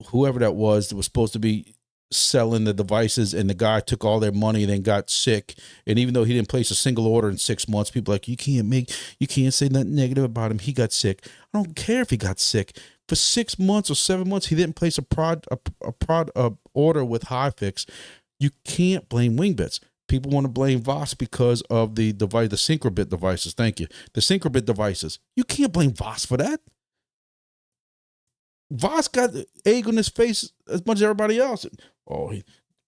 whoever that was supposed to be selling the devices, and the guy took all their money and then got sick. And even though he didn't place a single order in 6 months, people are like, you can't say nothing negative about him. He got sick. I don't care if he got sick. For 6 months or 7 months, he didn't place a order with HiFix. You can't blame Wingbits. People want to blame Voss because of the device, the Syncrobit devices. Thank you. The Syncrobit devices. You can't blame Voss for that. Voss got egg on his face as much as everybody else. Oh, you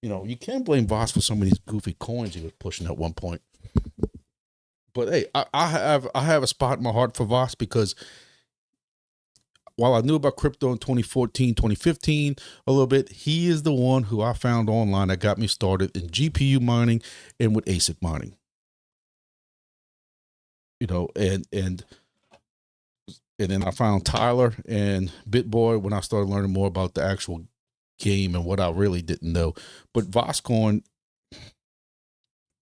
know, you can't blame Voss for some of these goofy coins he was pushing at one point. But hey, I have a spot in my heart for Voss, because while I knew about crypto in 2014, 2015 a little bit, he is the one who I found online that got me started in GPU mining and with ASIC mining. You know, and then I found Tyler and BitBoy when I started learning more about the actual game and what I really didn't know. But Voscorn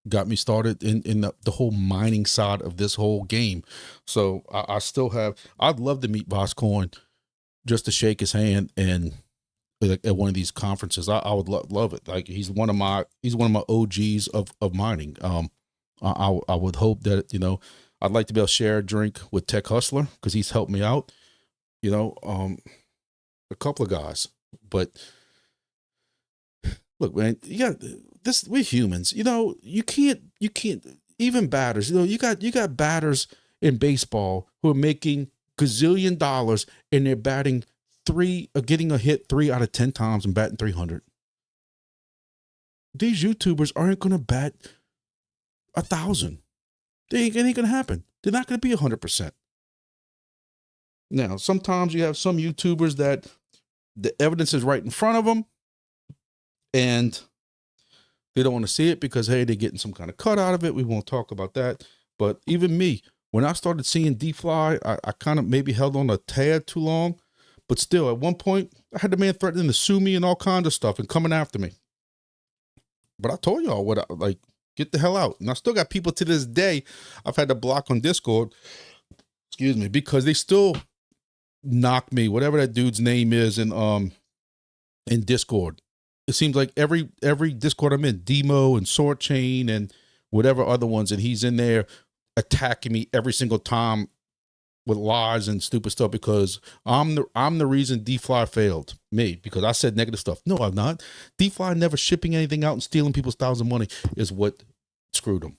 got me started in the whole mining side of this whole game. So I still have, I'd love to meet Voscorn just to shake his hand and at one of these conferences. I would love it. Like, he's one of my OGs of mining. I would hope that, you know, I'd like to be able to share a drink with Tech Hustler, because he's helped me out, you know, a couple of guys. But look, man, you got this. We're humans, you know. You can't even batters. You know, you got batters in baseball who are making gazillion dollars and they're batting getting a hit 3 out of 10 times and batting 300. These YouTubers aren't going to bat 1,000. It ain't going to happen. They're not going to be 100%. Now, sometimes you have some YouTubers that the evidence is right in front of them and they don't want to see it because, hey, they're getting some kind of cut out of it. We won't talk about that. But even me, when I started seeing D-Fly, I kind of maybe held on a tad too long. But still, at one point, I had the man threatening to sue me and all kinds of stuff and coming after me. But I told y'all what get the hell out. And I still got people to this day I've had to block on Discord, excuse me, because they still knock me, whatever that dude's name is in Discord. It seems like every Discord I'm in, Demo and Soarchain and whatever other ones, and he's in there attacking me every single time with lies and stupid stuff because I'm the reason D-Fly failed me, because I said negative stuff. No, I'm not. D-Fly never shipping anything out and stealing people's thousands of money is what screwed them.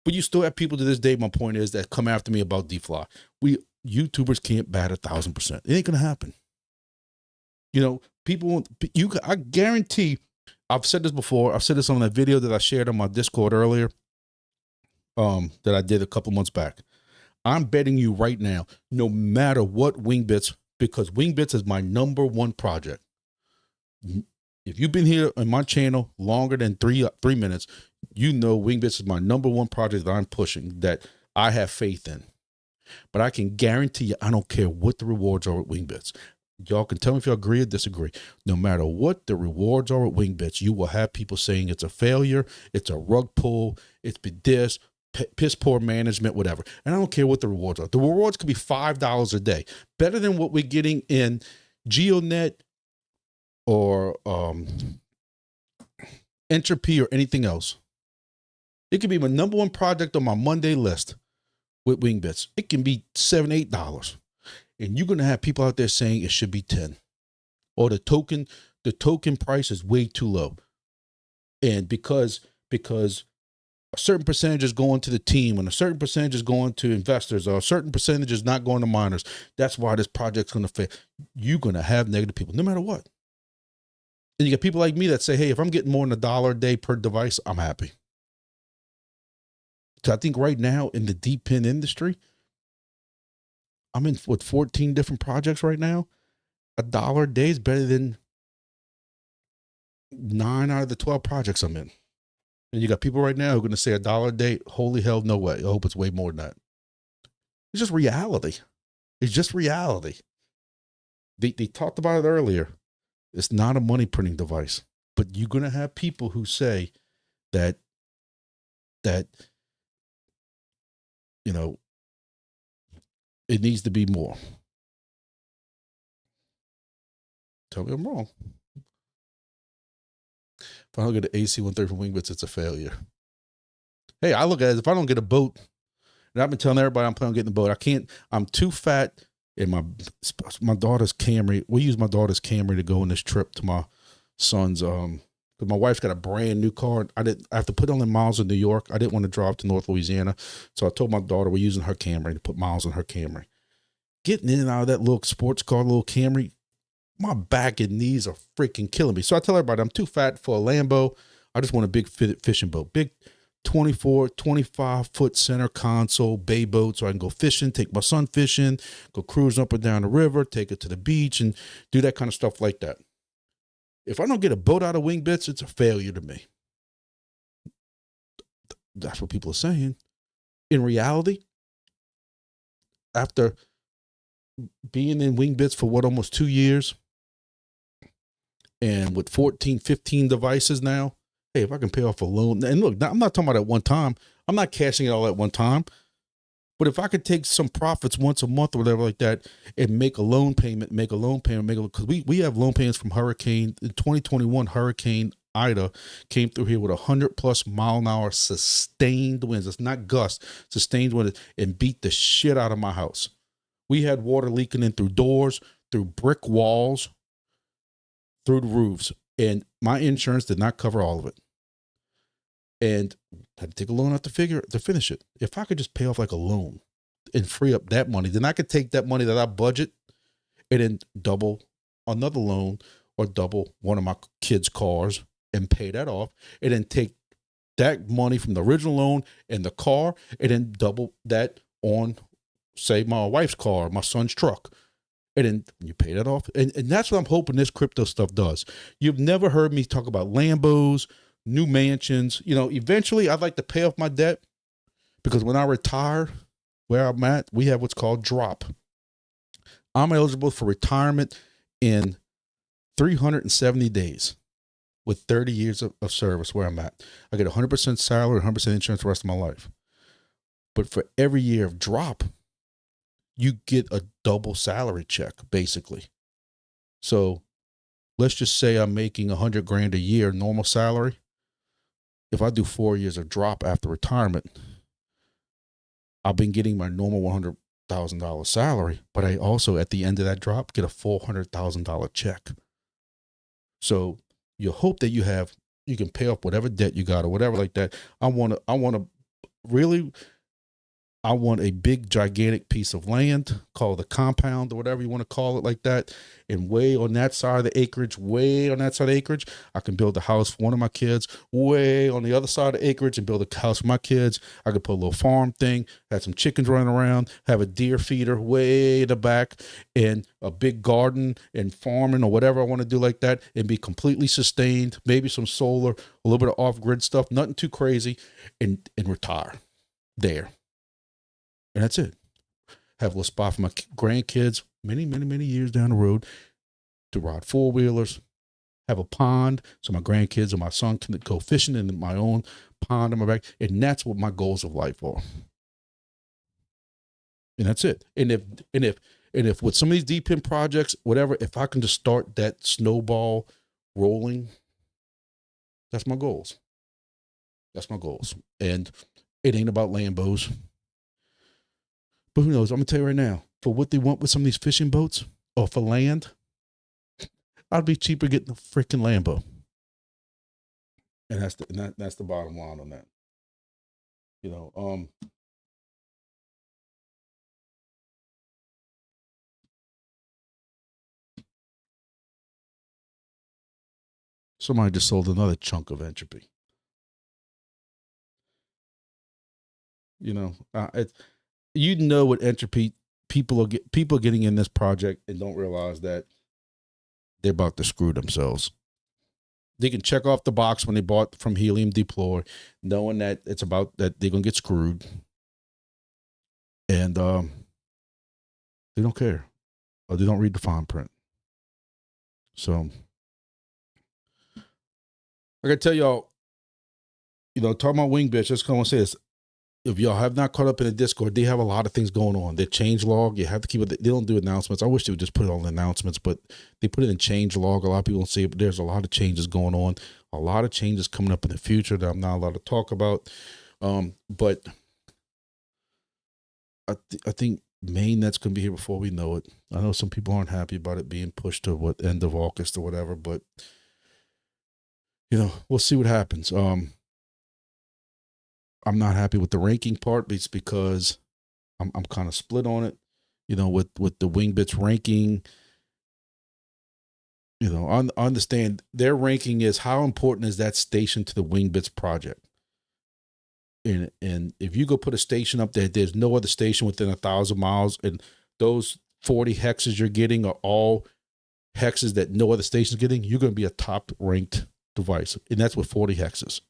But you still have people to this day, my point is, that come after me about D-Fly. We YouTubers can't bat 1,000%. It ain't gonna happen. You know, people, I guarantee, I've said this before, I've said this on that video that I shared on my Discord earlier, that I did a couple months back. I'm betting you right now, no matter what Wingbits, because Wingbits is my #1 project. If you've been here on my channel longer than three minutes, you know Wingbits is my #1 project that I'm pushing, that I have faith in. But I can guarantee you, I don't care what the rewards are with Wingbits. Y'all can tell me if you agree or disagree. No matter what the rewards are with Wingbits, you will have people saying it's a failure, it's a rug pull, it's been this, piss poor management, whatever. And I don't care what the rewards are. The rewards could be $5 a day, better than what we're getting in GeoNet or Entropy or anything else. It could be my #1 project on my Monday list with Wingbits. It can be $7, $8. And you're going to have people out there saying it should be 10. Or the token price is way too low. And because a certain percentage is going to the team and a certain percentage is going to investors or a certain percentage is not going to miners, that's why this project's going to fail. You're going to have negative people no matter what. And you get people like me that say, hey, if I'm getting more than $1 a day per device, I'm happy. So I think right now in the Depin industry, I'm in with 14 different projects right now. $1 a day is better than 9 out of the 12 projects I'm in. And you got people right now who are going to say $1 a day. Holy hell, no way. I hope it's way more than that. It's just reality. It's just reality. They talked about it earlier. It's not a money printing device, but you're going to have people who say that, you know, it needs to be more. Tell me I'm wrong. If I don't get an AC-130 from Wingbits, it's a failure. Hey, I look at it, if I don't get a boat, and I've been telling everybody I'm planning on getting a boat, I can't, I'm too fat, and my daughter's Camry, we use my daughter's Camry to go on this trip to my son's, because my wife's got a brand new car. I have to put on the miles in New York. I didn't want to drive to North Louisiana. So I told my daughter we're using her Camry to put miles on her Camry. Getting in and out of that little sports car, little Camry, my back and knees are freaking killing me. So I tell everybody I'm too fat for a Lambo. I just want a big fishing boat, big 24, 25 foot center console bay boat, so I can go fishing, take my son fishing, go cruising up and down the river, take it to the beach and do that kind of stuff like that. If I don't get a boat out of Wingbits, it's a failure to me. That's what people are saying. In reality, after being in Wingbits for almost 2 years, and with 14, 15 devices now, hey, if I can pay off a loan, and look, I'm not talking about at one time. I'm not cashing it all at one time. But if I could take some profits once a month or whatever like that and make a loan payment, because we have loan payments from Hurricane. In 2021, Hurricane Ida came through here with 100+ mile an hour sustained winds. It's not gusts, sustained winds, and beat the shit out of my house. We had water leaking in through doors, through brick walls, through the roofs, and my insurance did not cover all of it. And I had to take a loan out to finish it. If I could just pay off like a loan and free up that money, then I could take that money that I budget and then double another loan or double one of my kids' cars and pay that off, and then take that money from the original loan and the car and then double that on, say, my wife's car, my son's truck. And then you pay that off. And that's what I'm hoping this crypto stuff does. You've never heard me talk about Lambos, new mansions. You know, eventually I'd like to pay off my debt, because when I retire, where I'm at, we have what's called drop. I'm eligible for retirement in 370 days with 30 years of service where I'm at. I get 100% salary, 100% insurance the rest of my life. But for every year of drop, you get a double salary check, basically. So let's just say I'm making $100,000 a year, normal salary. If I do 4 years of drop after retirement, I've been getting my normal $100,000 salary, but I also, at the end of that drop, get a $400,000 check. So you hope that you can pay off whatever debt you got or whatever like that. I want to I want a big, gigantic piece of land, call it a compound or whatever you want to call it like that. And way on that side of the acreage, I can build a house for one of my kids. Way on the other side of the acreage and build a house for my kids. I could put a little farm thing, have some chickens running around, have a deer feeder way in the back, and a big garden and farming or whatever I want to do like that, and be completely sustained, maybe some solar, a little bit of off-grid stuff, nothing too crazy, and retire there. And that's it. Have a little spot for my grandkids many, many, many years down the road to ride four-wheelers, have a pond so my grandkids and my son can go fishing in my own pond in my back. And that's what my goals of life are. And that's it. And if with some of these Depin projects, whatever, if I can just start that snowball rolling, that's my goals. That's my goals. And it ain't about Lambos. But who knows? I'm going to tell you right now, for what they want with some of these fishing boats or for land, I'd be cheaper getting a freaking Lambo. And that's the bottom line on that. You know, somebody just sold another chunk of entropy. You know, what entropy people are getting in this project and don't realize that they're about to screw themselves. They can check off the box when they bought from Helium Deploy, knowing that it's about that they're gonna get screwed, and they don't care, or they don't read the fine print. So I gotta tell y'all, you know, talking about Wingbits, just gonna say this. If y'all have not caught up in the Discord, they have a lot of things going on. Their change log, you have to keep it. They don't do announcements. I wish they would just put it on the announcements, but they put it in change log. A lot of people don't see it, but there's a lot of changes going on. A lot of changes coming up in the future that I'm not allowed to talk about. But I think mainnet's going to be here before we know it. I know some people aren't happy about it being pushed to end of August or whatever, but you know, we'll see what happens. I'm not happy with the ranking part. It's because I'm kind of split on it, you know, with the Wingbits ranking. You know, I understand their ranking is how important is that station to the Wingbits project. And if you go put a station up there, there's no other station within 1,000 miles, and those 40 hexes you're getting are all hexes that no other station is getting, you're going to be a top ranked device, and that's with 40 hexes.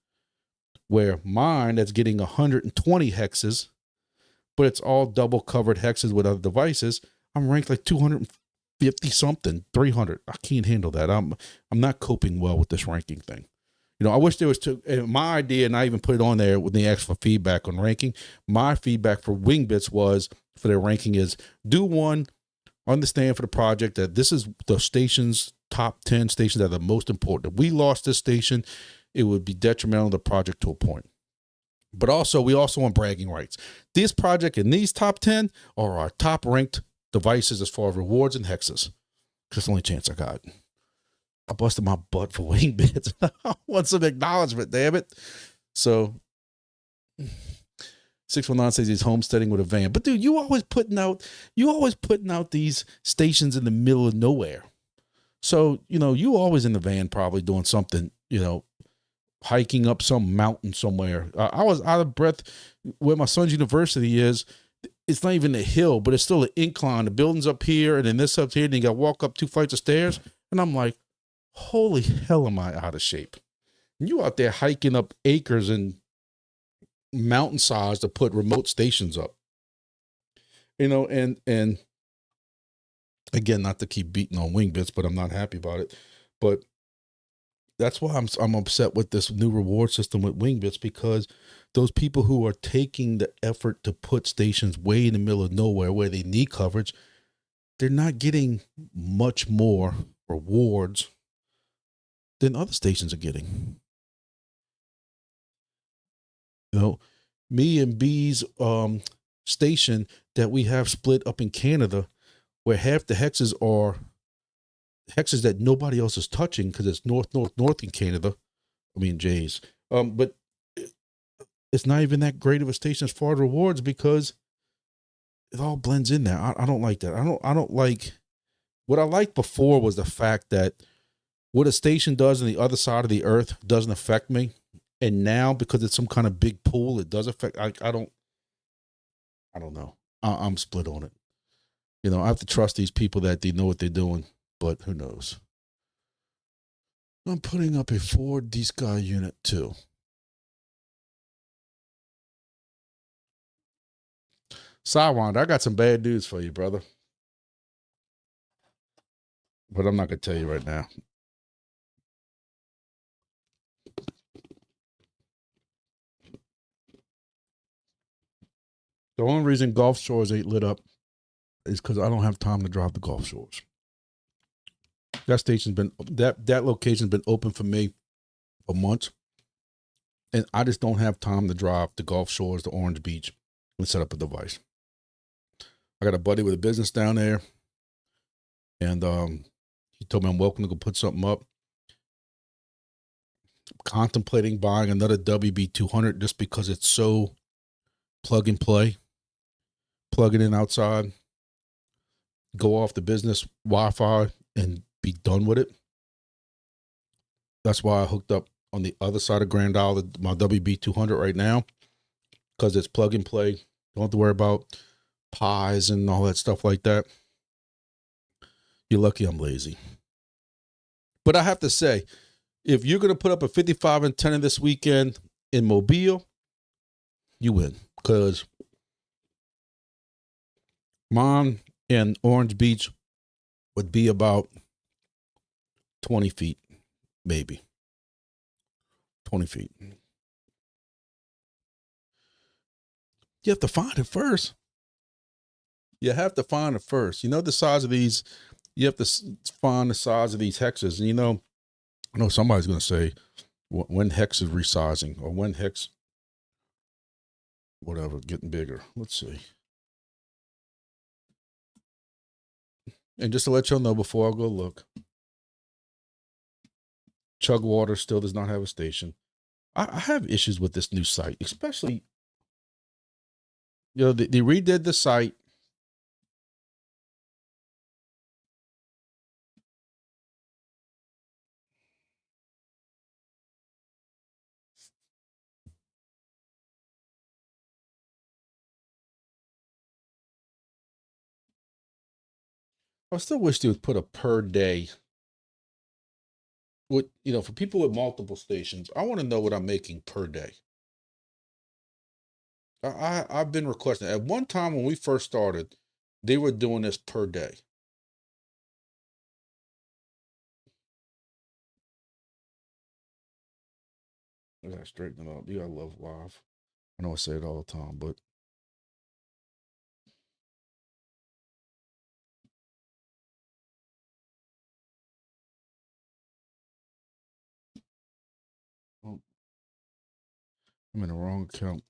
Where mine that's getting 120 hexes, but it's all double covered hexes with other devices, I'm ranked like 250 something, 300. I can't handle that. I'm not coping well with this ranking thing. You know, I wish there was my idea, and I even put it on there when they asked for feedback on ranking. My feedback for Wingbits was for their ranking is do one, understand for the project that this is the station's top 10 stations that are the most important. If we lost this station, it would be detrimental to the project to a point. But also, we also want bragging rights. This project and these top 10 are our top ranked devices as far as rewards and hexes. That's the only chance I got. I busted my butt for Wingbits. I want some acknowledgement, damn it. So 619 says he's homesteading with a van. But dude, you always putting out these stations in the middle of nowhere. So, you know, you always in the van probably doing something, you know, hiking up some mountain somewhere. I was out of breath where my son's university is. It's not even a hill, but it's still an incline. The building's up here and then this up here, and you got to walk up 2 flights of stairs. And I'm like, holy hell, am I out of shape? And you out there hiking up acres and mountainsides to put remote stations up. You know, and again, not to keep beating on Wingbits, but I'm not happy about it. But that's why I'm upset with this new reward system with Wingbits, because those people who are taking the effort to put stations way in the middle of nowhere where they need coverage, they're not getting much more rewards than other stations are getting. You know, me and B's station that we have split up in Canada, where half the hexes are hexes that nobody else is touching because it's north in Canada. I mean, J's. But it's not even that great of a station as far as rewards, because it all blends in there. I don't like that. I don't like, what I liked before was the fact that what a station does on the other side of the earth doesn't affect me. And now, because it's some kind of big pool, it does affect. I don't know. I'm split on it. You know, I have to trust these people that they know what they're doing, but who knows? I'm putting up a Ford D-Sky unit too. Sidewinder, I got some bad news for you, brother. But I'm not going to tell you right now. The only reason Gulf Shores ain't lit up is because I don't have time to drive to Gulf Shores. That station's been, that location's been open for me for months. And I just don't have time to drive to Gulf Shores, to Orange Beach, and set up a device. I got a buddy with a business down there. And he told me I'm welcome to go put something up. I'm contemplating buying another WB200 just because it's so plug and play. Plug it in outside, go off the business Wi-Fi, and be done with it. That's why I hooked up on the other side of Grand Isle, my WB200 right now, because it's plug and play. Don't have to worry about pies and all that stuff like that. You're lucky I'm lazy. But I have to say, if you're going to put up a 55 antenna this weekend in Mobile, you win, because mine in Orange Beach would be about 20 feet, maybe. 20 feet. You have to find it first. You have to find it first. You know the size of these, you have to find the size of these hexes. And you know, I know somebody's going to say, when hex is resizing, or when hex, whatever, getting bigger. Let's see. And just to let y'all know before I go look, Chug Water still does not have a station. I have issues with this new site, especially, you know, they redid the site. I still wish they would put a per day. What, you know, for people with multiple stations, I want to know what I'm making per day. I've been requesting. At one time when we first started, they were doing this per day. I gotta straighten it up. You gotta love live. I know I say it all the time, but oh, I'm in the wrong account.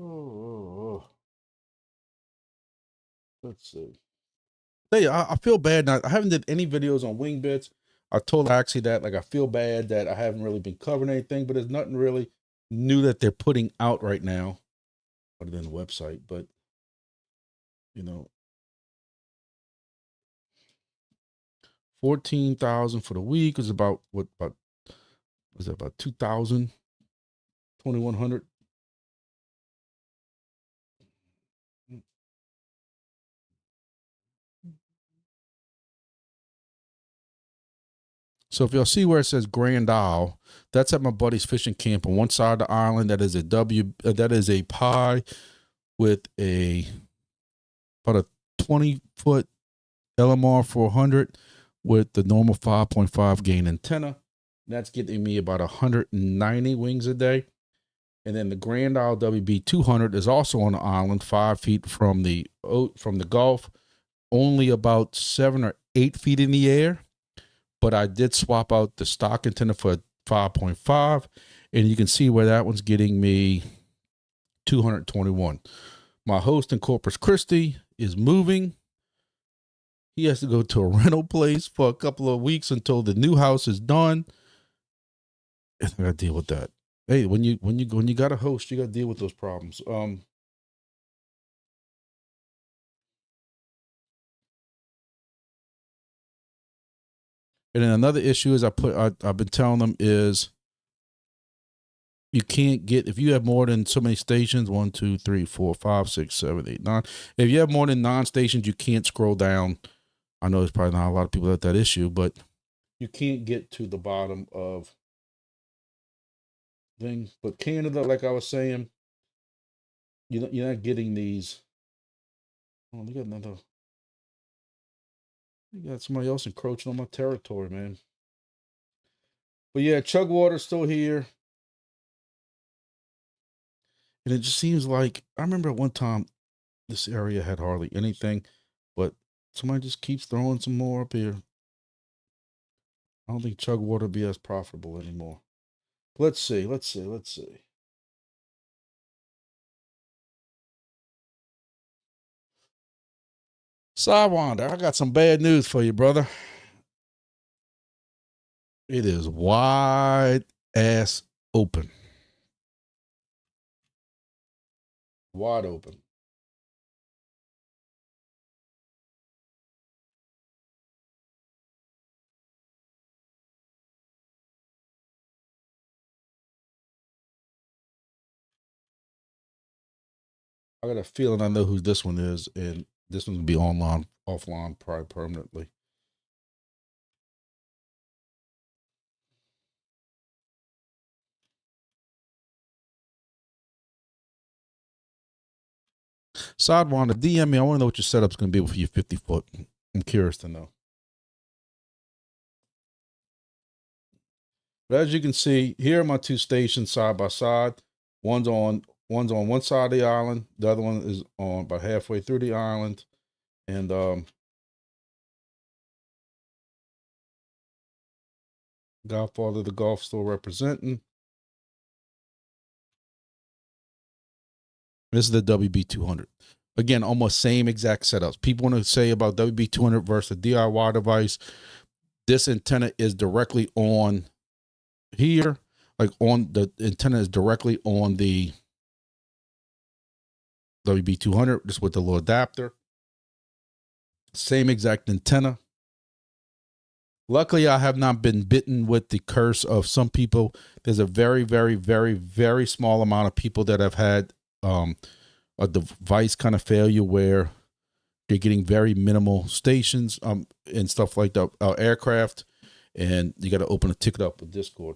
Oh. Let's see. Hey, I feel bad now. I haven't did any videos on Wingbits. I told Axie that, like, I feel bad that I haven't really been covering anything, but there's nothing really new that they're putting out right now, other than the website. But, you know, 14,000 for the week is about what? About, was that about 2,000, 2,100? So if y'all see where it says Grand Isle, that's at my buddy's fishing camp on one side of the island. That is a that is a pie with about a 20-foot LMR 400 with the normal 5.5 gain antenna. That's getting me about 190 wings a day. And then the Grand Isle WB 200 is also on the island, 5 feet from the Gulf, only about 7 or 8 feet in the air. But I did swap out the stock antenna for 5.5, and you can see where that one's getting me 221. My host in Corpus Christi is moving. He has to go to a rental place for a couple of weeks until the new house is done. And I gotta deal with that. Hey, when you got a host, you got to deal with those problems. And then another issue is I've been telling them is you can't get, if you have more than so many stations, 1, 2, 3, 4, 5, 6, 7, 8, 9. If you have more than 9 stations, you can't scroll down. I know there's probably not a lot of people at that issue, but you can't get to the bottom of thing. But Canada, like I was saying, you're not getting these. Oh, look at another. You got somebody else encroaching on my territory, man. But yeah, Chugwater's still here. And it just seems like, I remember at one time this area had hardly anything, but somebody just keeps throwing some more up here. I don't think Chugwater will be as profitable anymore. Let's see. Sidewinder, I got some bad news for you, brother. It is wide ass open. Wide open. I got a feeling I know who this one is, and this one's gonna be offline, probably permanently. Sidewinder, DM me. I want to know what your setup's gonna be for your 50-foot. I'm curious to know. But as you can see, here are my 2 stations side by side. One's on one side of the island. The other one is on about halfway through the island. And Godfather of the Golf still representing. This is the WB200. Again, almost same exact setups. People want to say about WB200 versus a DIY device. This antenna is directly on here. Like on the antenna is directly on the WB200, just with the little adapter. Same exact antenna. Luckily, I have not been bitten with the curse of some people. There's a very, very, very, very small amount of people that have had a device kind of failure where they're getting very minimal stations and stuff like that, aircraft, and you got to open a ticket up with Discord.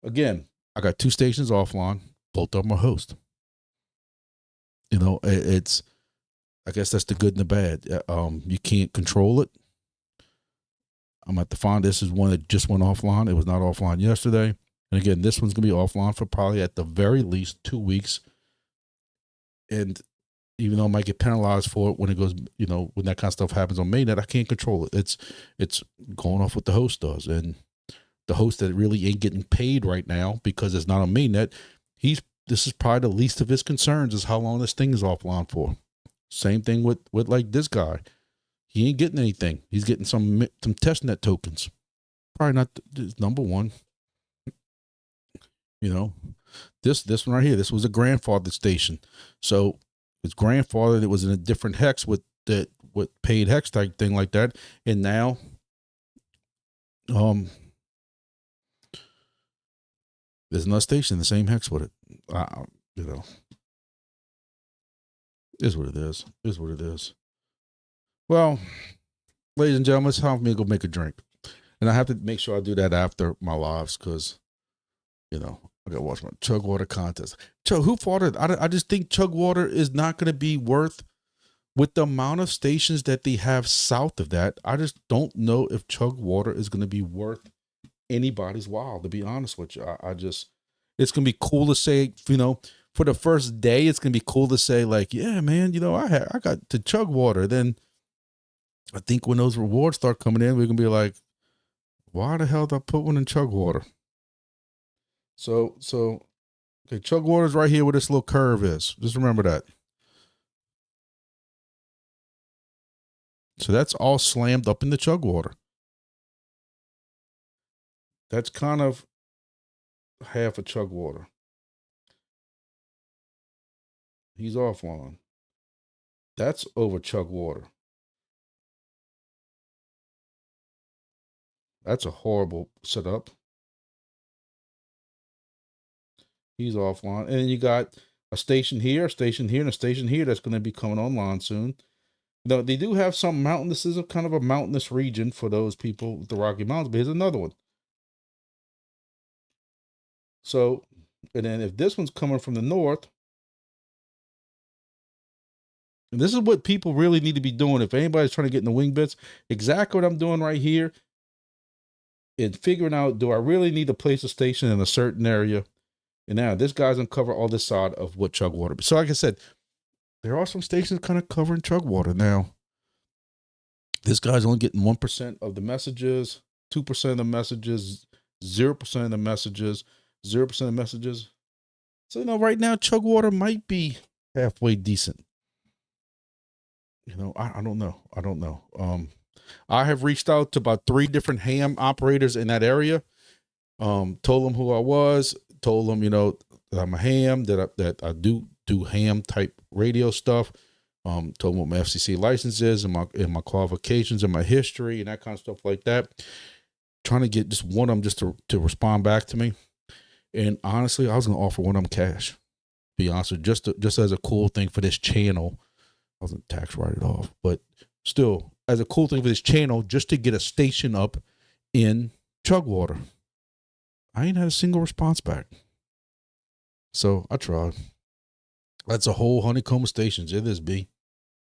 Again, I got 2 stations offline, both of them are host. It's, I guess that's the good and the bad. You can't control it. I'm going to have to find, this is one that just went offline. It was not offline yesterday. And again, this one's going to be offline for probably at the very least 2 weeks. And even though I might get penalized for it when it goes, when that kind of stuff happens on mainnet, I can't control it. It's going off what the host does. And the host that really ain't getting paid right now because it's not on mainnet, this is probably the least of his concerns is how long this thing is offline for. Same thing with like this guy. He ain't getting anything. He's getting some testnet tokens. Probably not number one. This one right here, this was a grandfathered station. So it's grandfathered. It was in a different hex with paid hex type thing like that. And now, there's another station, the same hex with it. Is what it is. Well, ladies and gentlemen, it's time for me to go make a drink. And I have to make sure I do that after my lives because, I got to watch my Chugwater contest. Who fought it? I just think Chugwater is not going to be worth, with the amount of stations that they have south of that, I just don't know if Chugwater is going to be worth anybody's while, to be honest with you. It's going to be cool to say, for the first day, it's going to be cool to say like, yeah, man, I got to Chugwater. Then I think when those rewards start coming in, we're going to be like, why the hell did I put one in Chugwater? So, okay, Chugwater's right here where this little curve is. Just remember that. So that's all slammed up in the Chugwater. That's kind of half a chug water. He's offline. That's over chug water. That's a horrible setup. He's offline. And then you got a station here, and a station here that's going to be coming online soon. Now, they do have some mountain. This is a kind of a mountainous region for those people with the Rocky Mountains, but here's another one. So, and then if this one's coming from the north, and this is what people really need to be doing. If anybody's trying to get in the Wingbits, exactly what I'm doing right here, and figuring out, do I really need to place a station in a certain area? And now this guy's gonna cover all this side of what chug water. So like I said, there are some stations kind of covering chug water. Now, this guy's only getting 1% of the messages, 2% of the messages, 0% of the messages, 0% of the messages. So, right now, chug water might be halfway decent. I don't know. I don't know. I have reached out to about 3 different ham operators in that area. Told them who I was, told them, that I'm a ham, that I do ham type radio stuff. Told them what my FCC license is and my qualifications and my history and that kind of stuff like that. Trying to get just one of them just to respond back to me. And honestly, I was going to offer one of them cash. Be honest with you, just as a cool thing for this channel. I wasn't tax write it off, but still, as a cool thing for this channel, just to get a station up in Chugwater. I ain't had a single response back. So I tried. That's a whole honeycomb of stations. It is, B.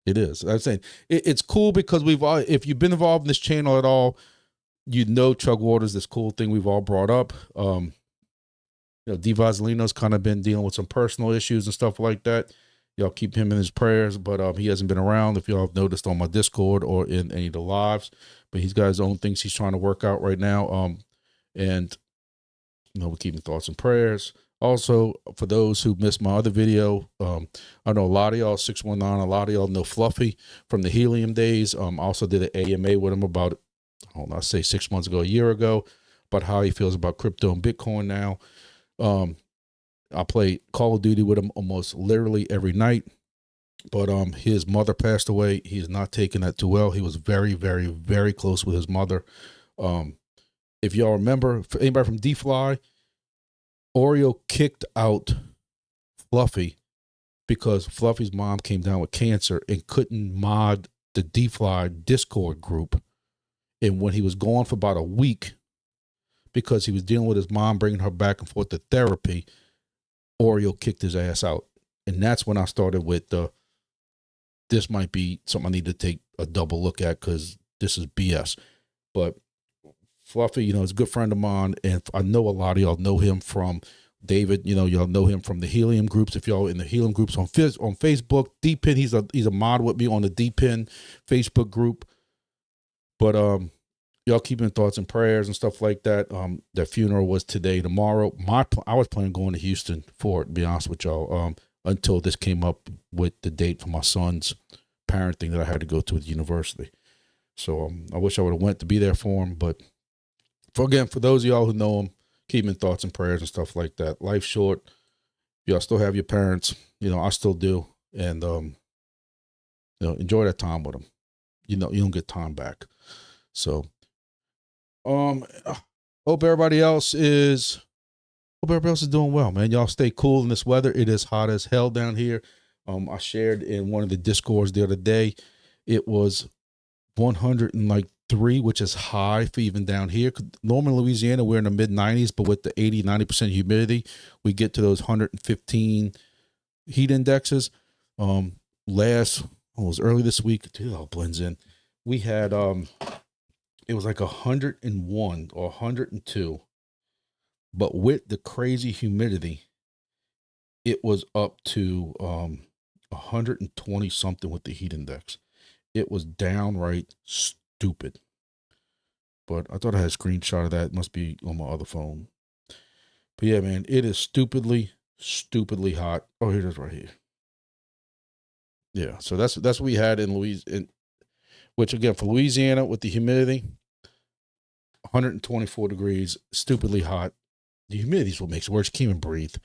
It is. I'm saying it's cool because if you've been involved in this channel at all, Chugwater is this cool thing we've all brought up. D. Vaselino's kind of been dealing with some personal issues and stuff like that. Y'all keep him in his prayers, but he hasn't been around, if y'all have noticed on my Discord or in any of the lives. But he's got his own things he's trying to work out right now. And we're keeping thoughts and prayers. Also, for those who missed my other video, I know a lot of y'all, 619, a lot of y'all know Fluffy from the Helium days. Also did an AMA with him about, I say 6 months ago, a year ago, about how he feels about crypto and Bitcoin now. I play Call of Duty with him almost literally every night, but his mother passed away. He is not taking that too well. He was very, very, very close with his mother. If y'all remember, for anybody from D-Fly, Oreo kicked out Fluffy because Fluffy's mom came down with cancer and couldn't mod the D-Fly Discord group. And when he was gone for about a week, because he was dealing with his mom, bringing her back and forth to therapy, Oreo kicked his ass out. And that's when I started with this might be something I need to take a double look at because this is BS. But Fluffy, is a good friend of mine, and I know a lot of y'all know him from David. Y'all know him from the Helium groups. If y'all in the Helium groups on Facebook, Depin, he's a mod with me on the Depin Facebook group. But y'all keeping thoughts and prayers and stuff like that. That funeral was today. Tomorrow, I was planning on going to Houston for it, to be honest with y'all, until this came up with the date for my son's parenting that I had to go to at the university. So I wish I would have went to be there for him, but for those of y'all who know him, keep him in thoughts and prayers and stuff like that. Life's short. Y'all still have your parents. I still do. And, enjoy that time with them. You don't get time back. So, hope everybody else is doing well, man. Y'all stay cool in this weather. It is hot as hell down here. I shared in one of the Discords the other day. It was 103, which is high for even down here. Normally in Louisiana, we're in the mid 90s, but with the 80-90% humidity, we get to those 115 heat indexes. It was early this week. Dude, it all blends in. We had it was like 101 or 102, but with the crazy humidity, it was up to 120 something with the heat index. It was downright stupid. But I thought I had a screenshot of that. It must be on my other phone. But yeah, man, it is stupidly hot. Oh, here it is right here. Yeah, so that's what we had in Louisiana, which again, for Louisiana with the humidity, 124 degrees, stupidly hot. The humidity is what makes it worse. You can't even breathe.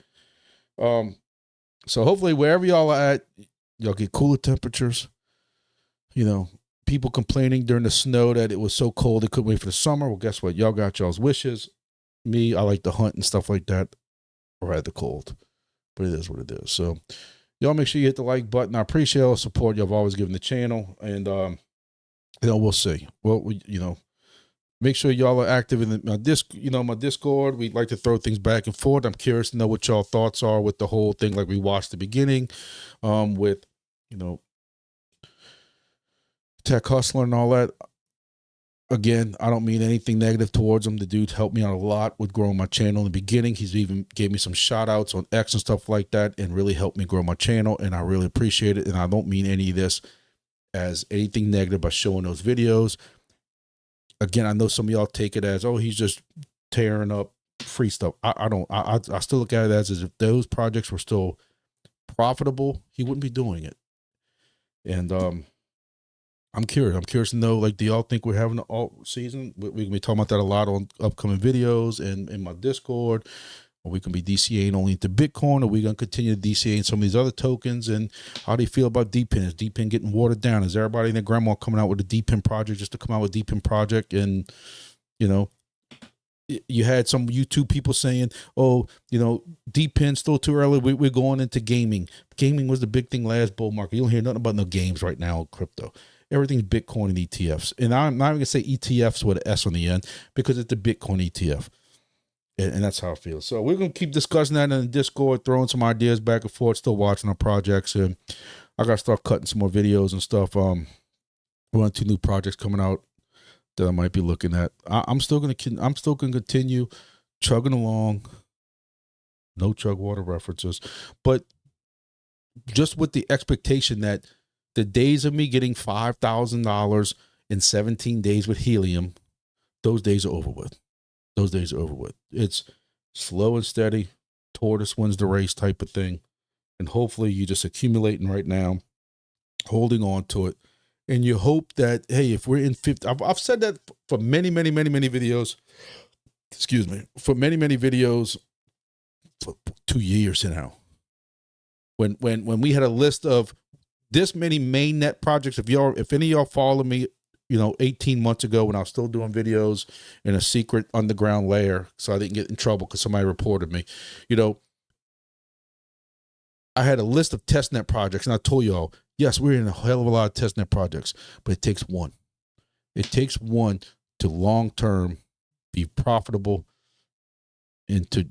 So hopefully wherever y'all are at, y'all get cooler temperatures. You know, people complaining during the snow that it was so cold they couldn't wait for the summer. Well, guess what? Y'all got y'all's wishes. Me, I like to hunt and stuff like that. I ride the cold. But it is what it is. So y'all make sure you hit the like button. I appreciate all the support y'all have always given the channel. And, we'll see. Well, make sure y'all are active in my Discord. We like to throw things back and forth. I'm curious to know what y'all thoughts are with the whole thing, like we watched the beginning, with, Tech Hustler and all that. Again, I don't mean anything negative towards him. The dude helped me out a lot with growing my channel in the beginning. He's even gave me some shout outs on X and stuff like that and really helped me grow my channel. And I really appreciate it. And I don't mean any of this as anything negative by showing those videos. Again, I know some of y'all take it as, oh, he's just tearing up free stuff. I don't. I still look at it as if those projects were still profitable, he wouldn't be doing it. And I'm curious. I'm curious to know, like, do y'all think we're having an alt season? We can be talking about that a lot on upcoming videos and in my Discord. Or we can be DCAing only into Bitcoin, or we going to continue to DCA in some of these other tokens. And how do you feel about Depin? Is Depin getting watered down? Is everybody and their grandma coming out with a Depin project just to come out with Depin project? And, you had some YouTube people saying, oh, Depin still too early. We're going into gaming. Gaming was the big thing last bull market. You don't hear nothing about no games right now, crypto. Everything's Bitcoin and ETFs. And I'm not even going to say ETFs with an S on the end because it's the Bitcoin ETF. And that's how I feel. So we're going to keep discussing that in the Discord, throwing some ideas back and forth, still watching our projects. And I got to start cutting some more videos and stuff. We have 2 new projects coming out that I might be looking at. I'm still going to continue chugging along. No chug water references, but just with the expectation that the days of me getting $5,000 in 17 days with helium, those days are over with. Those days are over with. It's slow and steady. Tortoise wins the race type of thing. And hopefully you're just accumulating right now, holding on to it. And you hope that, hey, if we're in 50, I've said that for many, many, many, many videos. Excuse me. For many, many videos for 2 years now. When we had a list of this many mainnet projects, if any of y'all follow me, 18 months ago when I was still doing videos in a secret underground layer, so I didn't get in trouble because somebody reported me, I had a list of testnet projects, and I told y'all, yes, we're in a hell of a lot of testnet projects, but it takes one. It takes one to long-term be profitable and to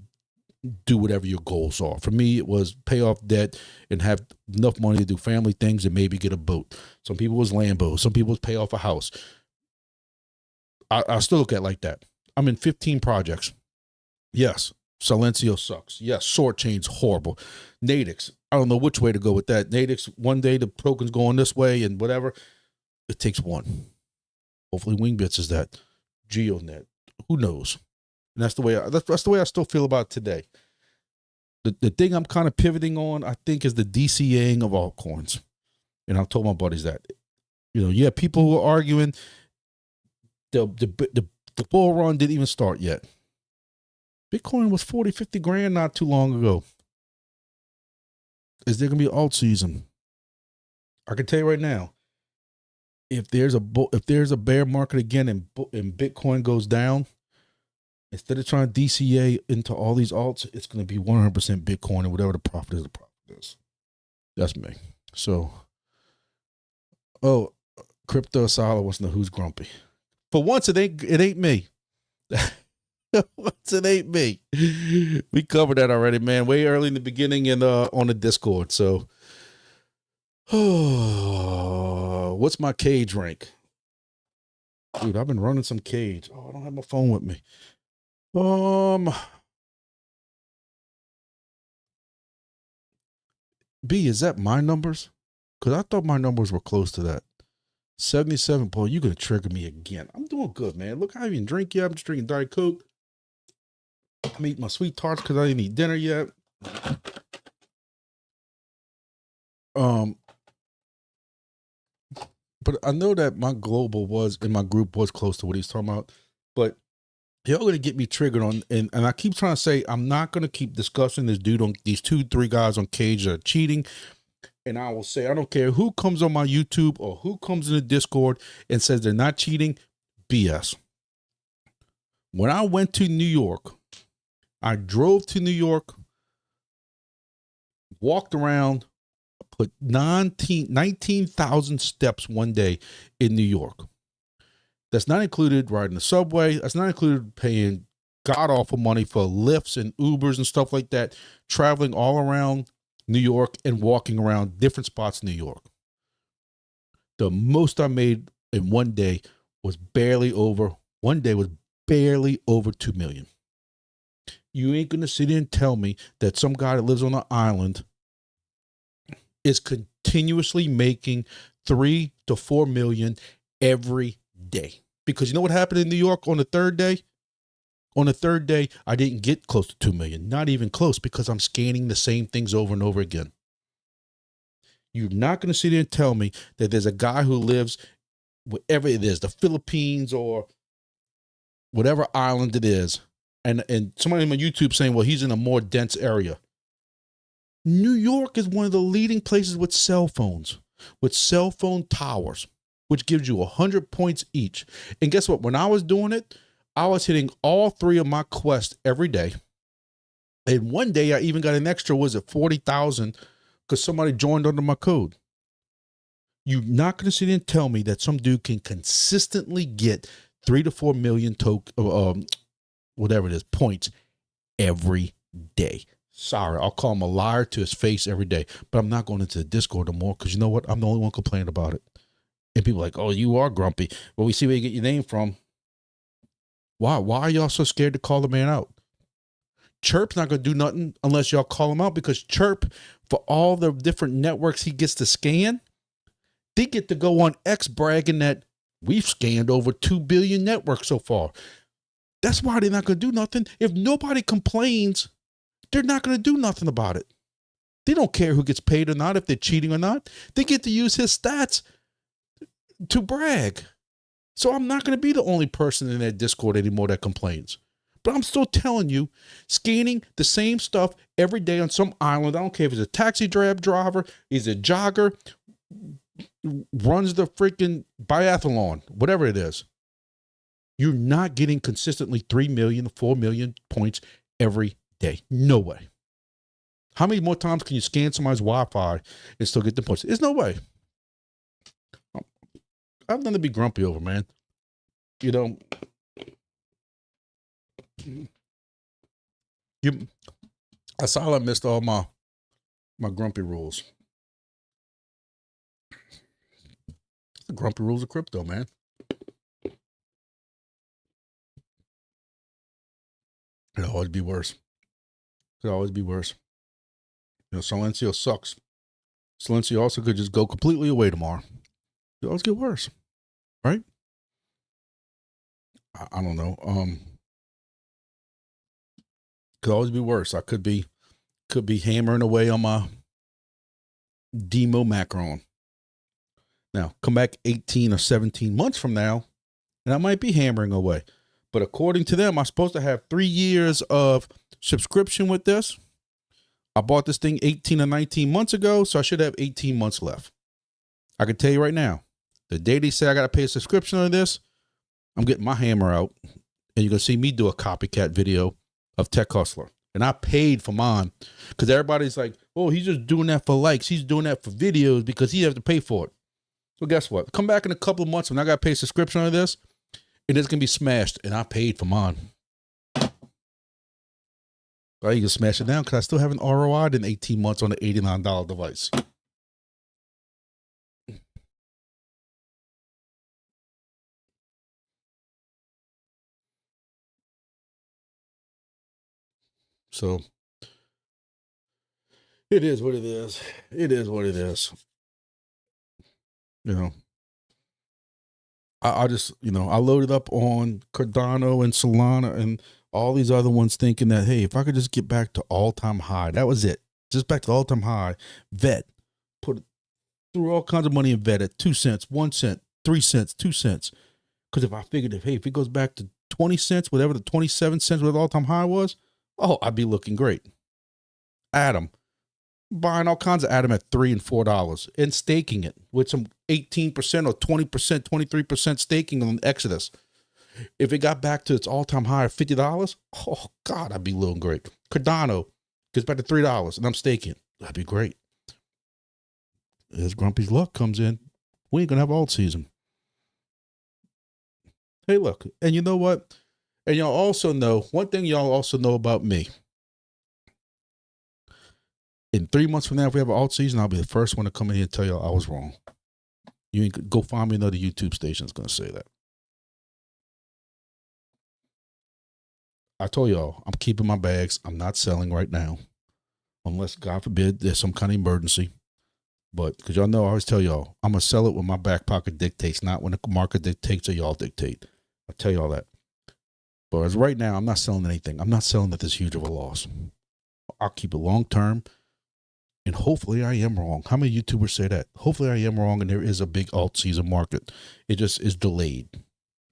do whatever your goals are. For me, it was pay off debt and have enough money to do family things and maybe get a boat. Some people was Lambos. Some people was pay off a house. I still look at it like that. I'm in 15 projects. Yes, Silencio sucks. Yes, Soarchain's horrible. Nadix, I don't know which way to go with that. Nadix, one day the token's going this way and whatever. It takes one. Hopefully Wingbits is that. GeoNet. Who knows? And that's the way I still feel about it today. The thing I'm kind of pivoting on, I think, is the DCAing of altcoins. And I've told my buddies that. People who are arguing the bull run didn't even start yet. Bitcoin was 40, 50 grand not too long ago. Is there going to be an alt season? I can tell you right now, if there's a bear market again and Bitcoin goes down, instead of trying to DCA into all these alts, it's going to be 100% Bitcoin, and whatever the profit is. That's me. So, Crypto Solid wants to know who's grumpy. For once, it ain't me. Once it ain't me. We covered that already, man. Way early in the beginning and on the Discord. So, what's my KAGE rank? Dude, I've been running some KAGE. I don't have my phone with me. B, is that my numbers? Because I thought my numbers were close to that. 77, Paul, you're going to trigger me again. I'm doing good, man. Look, I haven't even drank yet. I'm just drinking Diet Coke. I'm eating my sweet tarts because I didn't eat dinner yet. But I know that my global was, in my group, was close to what he's talking about. But Y'all gonna get me triggered on, and I keep trying to say I'm not gonna keep discussing this dude on these 2-3 guys on KAGE that are cheating. And I will say, I don't care who comes on my YouTube or who comes in the Discord and says they're not cheating. BS. When I went to New York, I drove to New York, walked around, put 19,000 steps one day in New York. That's not included riding the subway. That's not included paying god-awful money for Lyfts and Ubers and stuff like that, traveling all around New York and walking around different spots in New York. The most I made in one day was barely over 2 million. You ain't going to sit here and tell me that some guy that lives on an island is continuously making 3 to 4 million every day. Because you know what happened in New York on the third day? On the third day, I didn't get close to 2 million, not even close, because I'm scanning the same things over and over again. You're not going to sit there and tell me that there's a guy who lives wherever it is, the Philippines or whatever island it is, and somebody on my YouTube saying, well, he's in a more dense area. New York is one of the leading places with cell phones, with cell phone towers, which gives you 100 points each. And guess what? When I was doing it, I was hitting all 3 of my quests every day. And one day I even got an extra, was it 40,000? Because somebody joined under my code. You're not going to sit there and tell me that some dude can consistently get 3 to 4 million whatever it is, points every day. Sorry, I'll call him a liar to his face every day, but I'm not going into the Discord no more, because you know what? I'm the only one complaining about it. And people are like, oh, you are grumpy. Well, we see where you get your name from. Why are y'all so scared to call the man out? Chirp's not going to do nothing unless y'all call him out, because Chirp, for all the different networks he gets to scan, they get to go on X bragging that we've scanned over 2 billion networks so far. That's why they're not going to do nothing. If nobody complains, they're not going to do nothing about it. They don't care who gets paid or not, if they're cheating or not. They get to use his stats to brag. So I'm not going to be the only person in that Discord anymore that complains. But I'm still telling you, scanning the same stuff every day on some island. I don't care if it's a taxi driver, he's a jogger, runs the freaking biathlon, whatever it is. You're not getting consistently 3 million, 4 million points every day. No way. How many more times can you scan somebody's Wi-Fi and still get the points? There's no way. I've nothing to be grumpy over, man. You know, I saw I missed all my grumpy rules. The grumpy rules of crypto, man. It'll always be worse. It'll always be worse. You know, Silencio sucks. Silencio also could just go completely away tomorrow. It'll always get worse, right? I don't know. Could always be worse. I could be hammering away on my demo macron. Now, come back 18 or 17 months from now, and I might be hammering away. But according to them, I'm supposed to have 3 years of subscription with this. I bought this thing 18 or 19 months ago, so I should have 18 months left. I can tell you right now, the day they say I got to pay a subscription on this, I'm getting my hammer out, and you're going to see me do a copycat video of Tech Hustler. And I paid for mine, because everybody's like, oh, he's just doing that for likes. He's doing that for videos because he has to pay for it. So guess what? Come back in a couple of months when I got to pay a subscription on this, and it's going to be smashed, and I paid for mine. But you can smash it down because I still haven't ROI'd in 18 months on the $89 device. So it is what it is. It is what it is. You know, I just, you know, I loaded up on Cardano and Solana and all these other ones thinking that, hey, if I could just get back to all-time high, that was it. Just back to all-time high. Vet. Threw all kinds of money in Vet at 2 cents, 1 cent, 3 cents, 2 cents. Because if I figured if it goes back to 20 cents, whatever the 27 cents, whatever the all-time high was, oh, I'd be looking great. Atom. Buying all kinds of Atom at $3 and $4 and staking it with some 18% or 20%, 23% staking on Exodus. If it got back to its all-time high of $50, oh, God, I'd be looking great. Cardano gets back to $3 and I'm staking. That'd be great. As Grumpy's luck comes in, we ain't going to have alt season. Hey, look, and you know what? And y'all also know, one thing y'all also know about me. In 3 months from now, if we have an alt season, I'll be the first one to come in here and tell y'all I was wrong. You ain't go find me another YouTube station that's going to say that. I told y'all, I'm keeping my bags. I'm not selling right now. Unless, God forbid, there's some kind of emergency. But, because y'all know, I always tell y'all, I'm going to sell it when my back pocket dictates, not when the market dictates or y'all dictate. I tell y'all that. But as right now, I'm not selling anything. I'm not selling at this huge of a loss. I'll keep it long term. And hopefully I am wrong. How many YouTubers say that? Hopefully I am wrong and there is a big alt season market. It just is delayed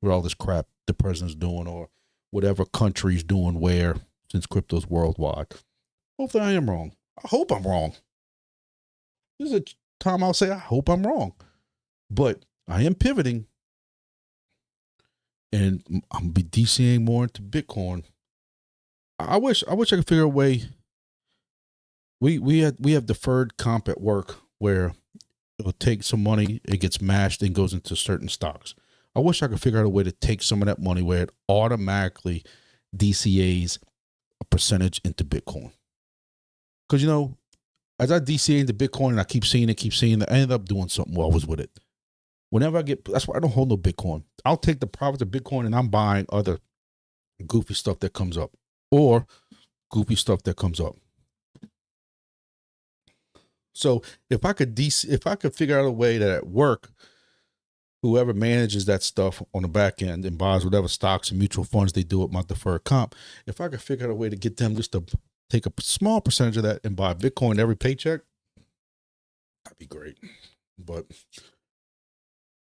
with all this crap the president's doing or whatever country's doing where, since crypto's worldwide. Hopefully I am wrong. I hope I'm wrong. This is a time I'll say I hope I'm wrong. But I am pivoting. And I'm going to be DCing more into Bitcoin. I wish I could figure a way. We have deferred comp at work where it'll take some money, it gets mashed and goes into certain stocks. I wish I could figure out a way to take some of that money where it automatically DCAs a percentage into Bitcoin. Because, you know, as I DCA into Bitcoin and I keep seeing it, I end up doing something well with it. Whenever I get, that's why I don't hold no Bitcoin. I'll take the profits of Bitcoin and I'm buying other goofy stuff that comes up or goofy stuff that comes up. So if I could figure out a way that at work, whoever manages that stuff on the back end and buys whatever stocks and mutual funds they do with my deferred comp, if I could figure out a way to get them just to take a small percentage of that and buy Bitcoin every paycheck, that'd be great. But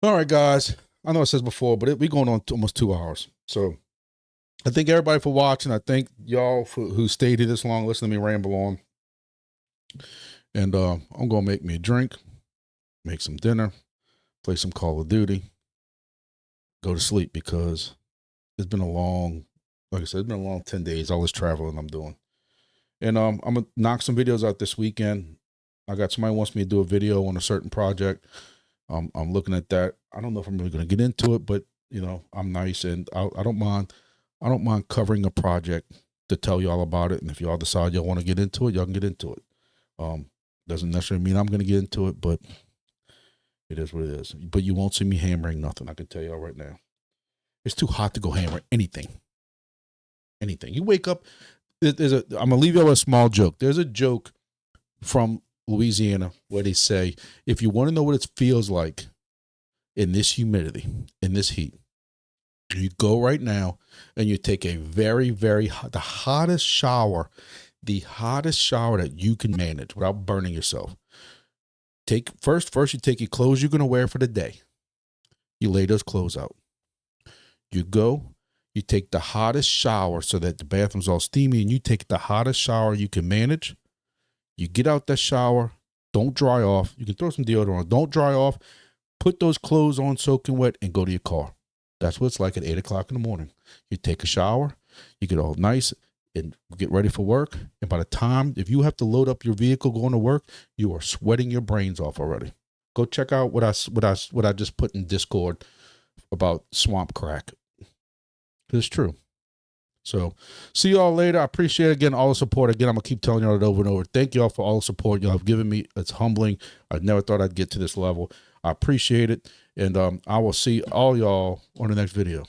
all right, guys, I know it says before, but we're going on to almost 2 hours. So I thank everybody for watching. I thank y'all who stayed here this long, listening to me ramble on. And I'm going to make me a drink, make some dinner, play some Call of Duty, go to sleep because it's been a long, like I said, it's been a long 10 days, all this traveling I'm doing. And I'm going to knock some videos out this weekend. I got somebody who wants me to do a video on a certain project. I'm looking at that. I don't know if I'm really going to get into it, but, you know, I'm nice and I don't mind covering a project to tell y'all about it. And if y'all decide y'all want to get into it, y'all can get into it. Doesn't necessarily mean I'm going to get into it, but it is what it is. But you won't see me hammering nothing. I can tell y'all right now. It's too hot to go hammer anything. Anything. You wake up. I'm going to leave y'all with a small joke. There's a joke from Louisiana where they say, if you want to know what it feels like in this humidity, in this heat, you go right now and you take a very, very hot, the hottest shower that you can manage without burning yourself. First you take your clothes you're going to wear for the day. You lay those clothes out. You go, you take the hottest shower so that the bathroom's all steamy, and you take the hottest shower you can manage. You get out that shower, don't dry off. You can throw some deodorant on, don't dry off. Put those clothes on soaking wet and go to your car. That's what it's like at 8 o'clock in the morning. You take a shower, you get all nice and get ready for work. And by the time, if you have to load up your vehicle going to work, you are sweating your brains off already. Go check out what I just put in Discord about swamp crack. It's true. So see y'all later. I appreciate again all the support. Again, I'm gonna keep telling y'all it over and over. Thank y'all for all the support y'all have given me. It's humbling. I never thought I'd get to this level. I appreciate it. And I will see all y'all on the next video.